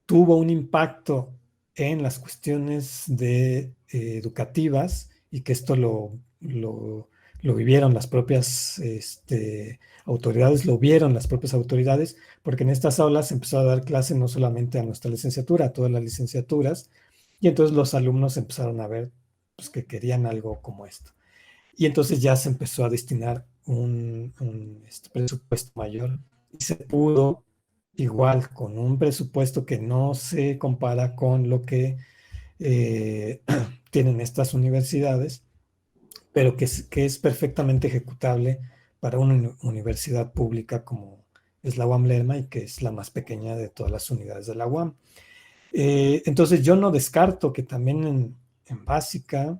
tuvo un impacto en las cuestiones educativas, y que esto lo vivieron las propias autoridades, lo vieron las propias autoridades, porque en estas aulas se empezó a dar clase no solamente a nuestra licenciatura, a todas las licenciaturas, y entonces los alumnos empezaron a ver, pues, que querían algo como esto. Y entonces ya se empezó a destinar un presupuesto mayor, y se pudo, igual, con un presupuesto que no se compara con lo que tienen estas universidades, pero que es perfectamente ejecutable para una universidad pública como es la UAM Lerma, y que es la más pequeña de todas las unidades de la UAM. Entonces yo no descarto que también en básica,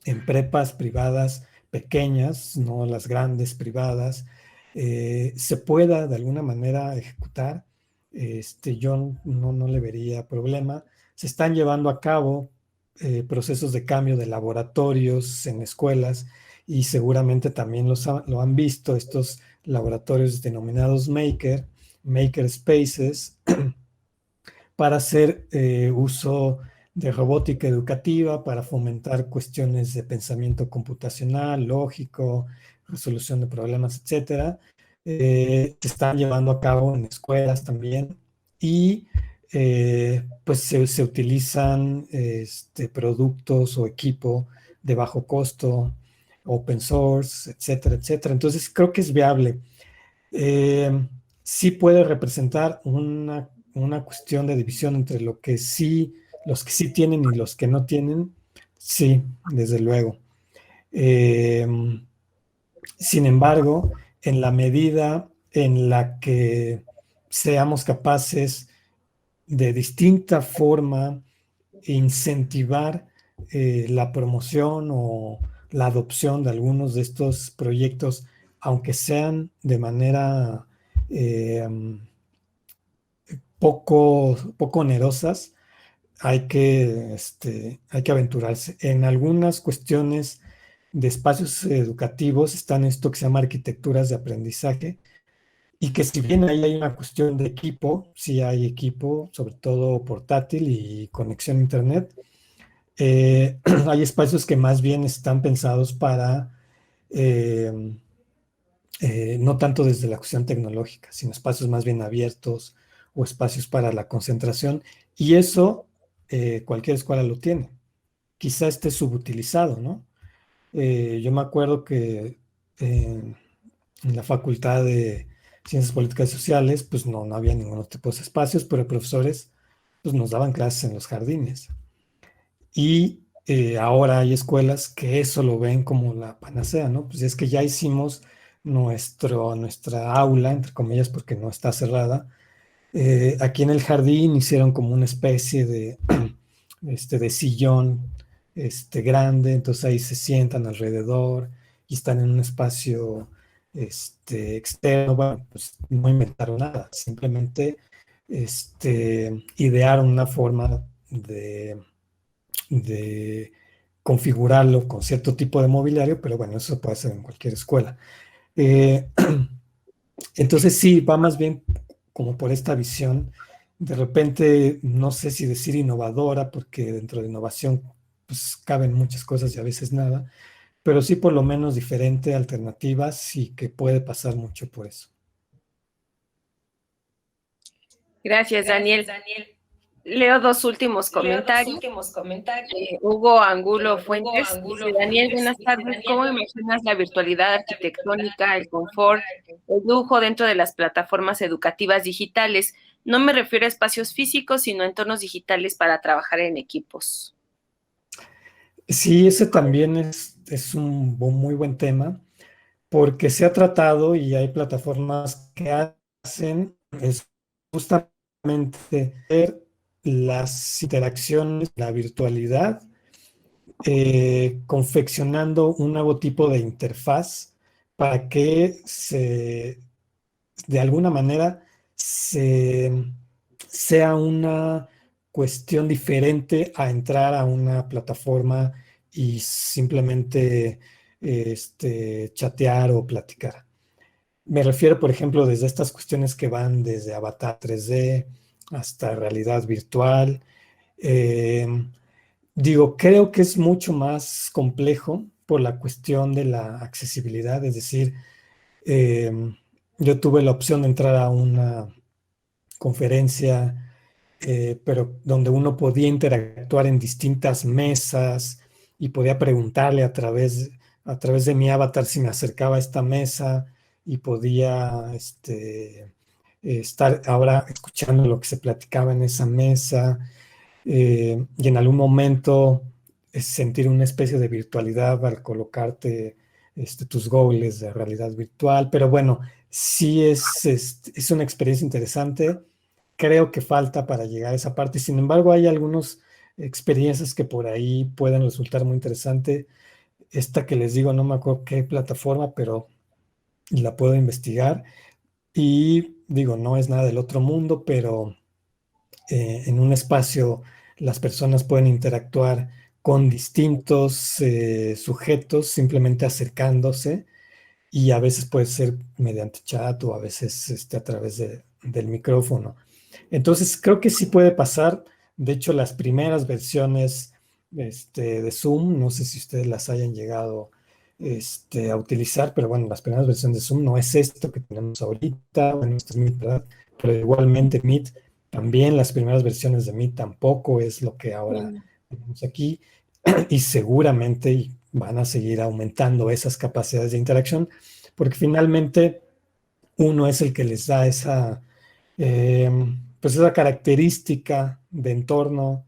en prepas privadas pequeñas, no las grandes privadas, se pueda de alguna manera ejecutar. Yo no le vería problema. Se están llevando a cabo procesos de cambio de laboratorios en escuelas, y seguramente también lo han visto, estos laboratorios denominados maker spaces, para hacer uso de robótica educativa, para fomentar cuestiones de pensamiento computacional, lógico, resolución de problemas, etcétera. Se están llevando a cabo en escuelas también, y pues se utilizan productos o equipo de bajo costo, open source, etcétera, etcétera. Entonces creo que es viable. Sí puede representar una cuestión de división entre los que sí tienen y los que no tienen, sí, desde luego. Sin embargo, en la medida en la que seamos capaces de distinta forma incentivar la promoción o la adopción de algunos de estos proyectos, aunque sean de manera poco onerosas, hay que aventurarse. En algunas cuestiones de espacios educativos están esto que se llama arquitecturas de aprendizaje, y que si bien ahí hay una cuestión de equipo, sí hay equipo, sobre todo portátil y conexión a internet, hay espacios que más bien están pensados para, eh, no tanto desde la cuestión tecnológica, sino espacios más bien abiertos, o espacios para la concentración, y eso cualquier escuela lo tiene. Quizá esté subutilizado, ¿no? Yo me acuerdo que en la Facultad de Ciencias Políticas y Sociales, pues no había ningún tipo de espacios, pero profesores pues nos daban clases en los jardines. Y ahora hay escuelas que eso lo ven como la panacea, ¿no? Pues es que ya hicimos nuestra aula, entre comillas, porque no está cerrada. Aquí en el jardín hicieron como una especie de sillón grande, entonces ahí se sientan alrededor y están en un espacio externo. Bueno, pues no inventaron nada, simplemente idearon una forma de configurarlo con cierto tipo de mobiliario, pero bueno, eso se puede hacer en cualquier escuela. Entonces sí, va más bien como por esta visión. De repente, no sé si decir innovadora, porque dentro de innovación pues caben muchas cosas y a veces nada, pero sí por lo menos diferente, alternativas, y que puede pasar mucho por eso. Gracias, Daniel. Leo dos últimos comentarios. Hugo Angulo Fuentes dice: Daniel, buenas tardes. ¿Cómo imaginas la virtualidad arquitectónica, el confort, el lujo dentro de las plataformas educativas digitales? No me refiero a espacios físicos, sino a entornos digitales para trabajar en equipos. Sí, ese también es un muy buen tema, porque se ha tratado y hay plataformas que hacen es justamente ver las interacciones, la virtualidad, confeccionando un nuevo tipo de interfaz para que de alguna manera se sea una cuestión diferente a entrar a una plataforma y simplemente chatear o platicar. Me refiero, por ejemplo, desde estas cuestiones que van desde avatar 3D hasta realidad virtual. Eh, Creo que es mucho más complejo por la cuestión de la accesibilidad, es decir, eh, yo tuve la opción de entrar a una conferencia, pero donde uno podía interactuar en distintas mesas y podía preguntarle a través de mi avatar si me acercaba a esta mesa y podía estar ahora escuchando lo que se platicaba en esa mesa, y en algún momento sentir una especie de virtualidad al colocarte tus goggles de realidad virtual. Pero bueno, sí es una experiencia interesante. Creo que falta para llegar a esa parte. Sin embargo, hay algunas experiencias que por ahí pueden resultar muy interesantes. Esta que les digo, no me acuerdo qué plataforma, pero la puedo investigar. Y digo, no es nada del otro mundo, pero en un espacio las personas pueden interactuar con distintos sujetos simplemente acercándose, y a veces puede ser mediante chat o a veces a través del micrófono. Entonces creo que sí puede pasar. De hecho, las primeras versiones de Zoom, no sé si ustedes las hayan llegado a utilizar, pero bueno, las primeras versiones de Zoom no es esto que tenemos ahorita. Bueno, esto es Meet, ¿verdad? Pero igualmente Meet, también las primeras versiones de Meet tampoco es lo que ahora tenemos aquí, y seguramente van a seguir aumentando esas capacidades de interacción, porque finalmente uno es el que les da eh, pues esa característica de entorno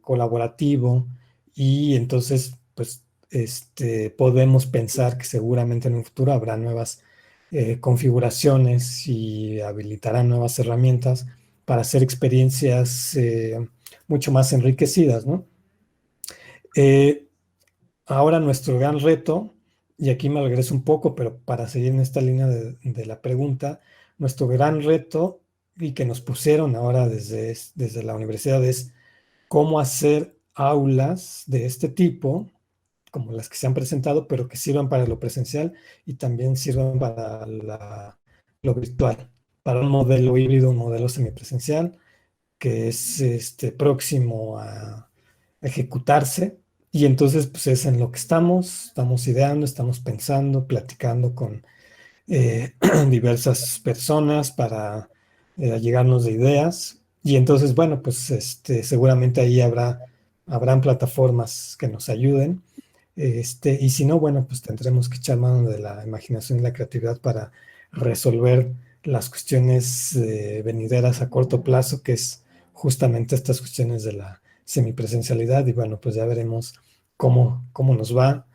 colaborativo, y entonces pues podemos pensar que seguramente en un futuro habrá nuevas configuraciones y habilitarán nuevas herramientas para hacer experiencias mucho más enriquecidas, ¿no? Eh, Ahora nuestro gran reto, y aquí me regreso un poco, pero para seguir en esta línea de la pregunta, nuestro gran reto y que nos pusieron ahora desde la universidad es cómo hacer aulas de este tipo, como las que se han presentado, pero que sirvan para lo presencial y también sirvan para lo virtual, para un modelo híbrido, un modelo semipresencial que es próximo a ejecutarse. Y entonces, pues es en lo que estamos ideando, estamos pensando, platicando con diversas personas para llegarnos de ideas. Y entonces, bueno, pues seguramente ahí habrán plataformas que nos ayuden. Y si no, bueno, pues tendremos que echar mano de la imaginación y la creatividad para resolver las cuestiones venideras a corto plazo, que es justamente estas cuestiones de la semipresencialidad. Y bueno, pues ya veremos cómo nos va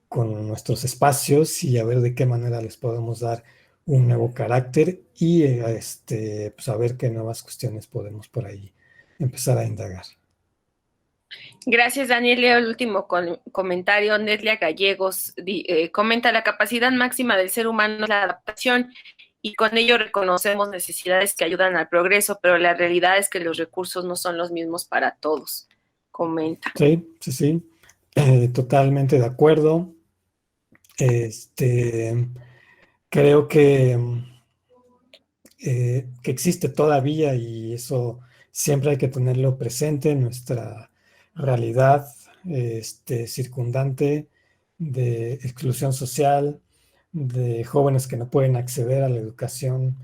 con nuestros espacios y a ver de qué manera les podemos dar un nuevo carácter, y pues a ver qué nuevas cuestiones podemos por ahí empezar a indagar. Gracias, Daniel. Leo el último comentario. Netlia Gallegos comenta: la capacidad máxima del ser humano es la adaptación, y con ello reconocemos necesidades que ayudan al progreso, pero la realidad es que los recursos no son los mismos para todos. Comenta. Sí, totalmente de acuerdo. Creo que existe todavía, y eso siempre hay que tenerlo presente en nuestra realidad circundante, de exclusión social, de jóvenes que no pueden acceder a la educación,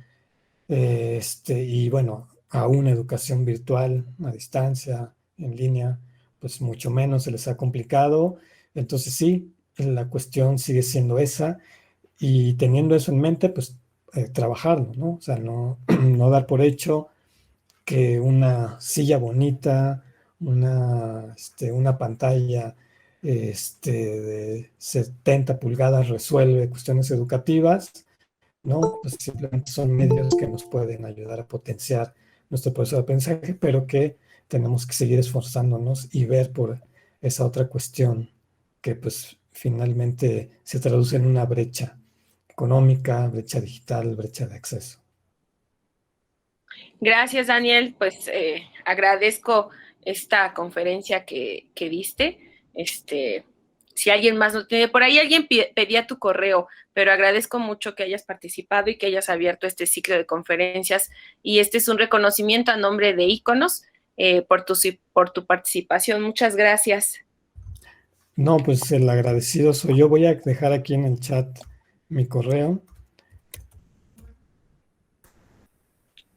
y bueno, a una educación virtual, a distancia, en línea, pues mucho menos se les ha complicado. Entonces sí, la cuestión sigue siendo esa, y teniendo eso en mente, pues trabajarlo, ¿no? O sea, no, no dar por hecho que una silla bonita, una pantalla de 70 pulgadas resuelve cuestiones educativas, ¿no? Pues simplemente son medios que nos pueden ayudar a potenciar nuestro proceso de aprendizaje, pero que tenemos que seguir esforzándonos y ver por esa otra cuestión que pues finalmente se traduce en una brecha económica, brecha digital, brecha de acceso. Gracias, Daniel. Pues agradezco esta conferencia que diste. Si alguien más no tiene, por ahí alguien pedía tu correo, pero agradezco mucho que hayas participado y que hayas abierto este ciclo de conferencias. Y este es un reconocimiento a nombre de Iconos por tu participación. Muchas gracias. No, pues el agradecido soy yo. Voy a dejar aquí en el chat mi correo.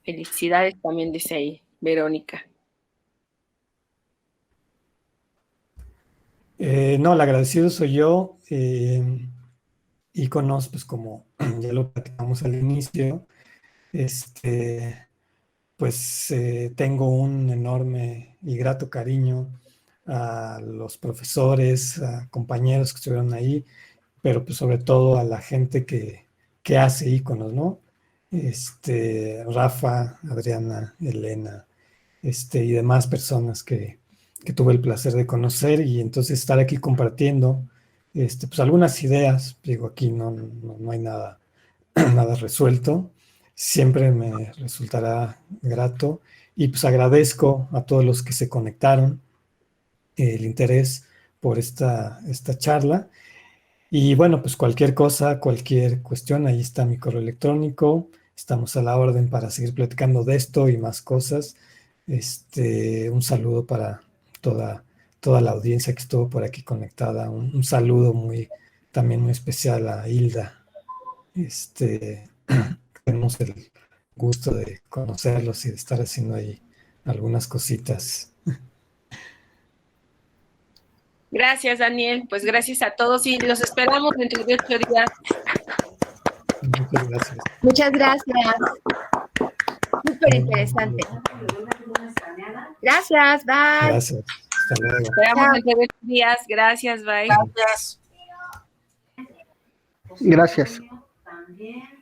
Felicidades también, dice ahí Verónica. No, el agradecido soy yo. Iconos, pues como ya lo platicamos al inicio, pues tengo un enorme y grato cariño a los profesores, a compañeros que estuvieron ahí, pero pues sobre todo a la gente que hace Iconos, ¿no? Rafa, Adriana, Elena, y demás personas que tuve el placer de conocer y entonces estar aquí compartiendo, pues algunas ideas. Digo, aquí no hay nada, nada resuelto. Siempre me resultará grato y pues agradezco a todos los que se conectaron el interés por esta charla. Y bueno, pues cualquier cosa, cualquier cuestión, ahí está mi correo electrónico. Estamos a la orden para seguir platicando de esto y más cosas. Un saludo para toda la audiencia que estuvo por aquí conectada. Un saludo también muy especial a Hilda. Tenemos el gusto de conocerlos y de estar haciendo ahí algunas cositas. Gracias, Daniel. Pues gracias a todos y los esperamos dentro de 8 días. Muchas gracias. Muchas gracias. Súper interesante. Gracias, bye. Gracias. Hasta luego. Esperamos dentro de 8 días. Gracias, bye. Gracias. Gracias. También.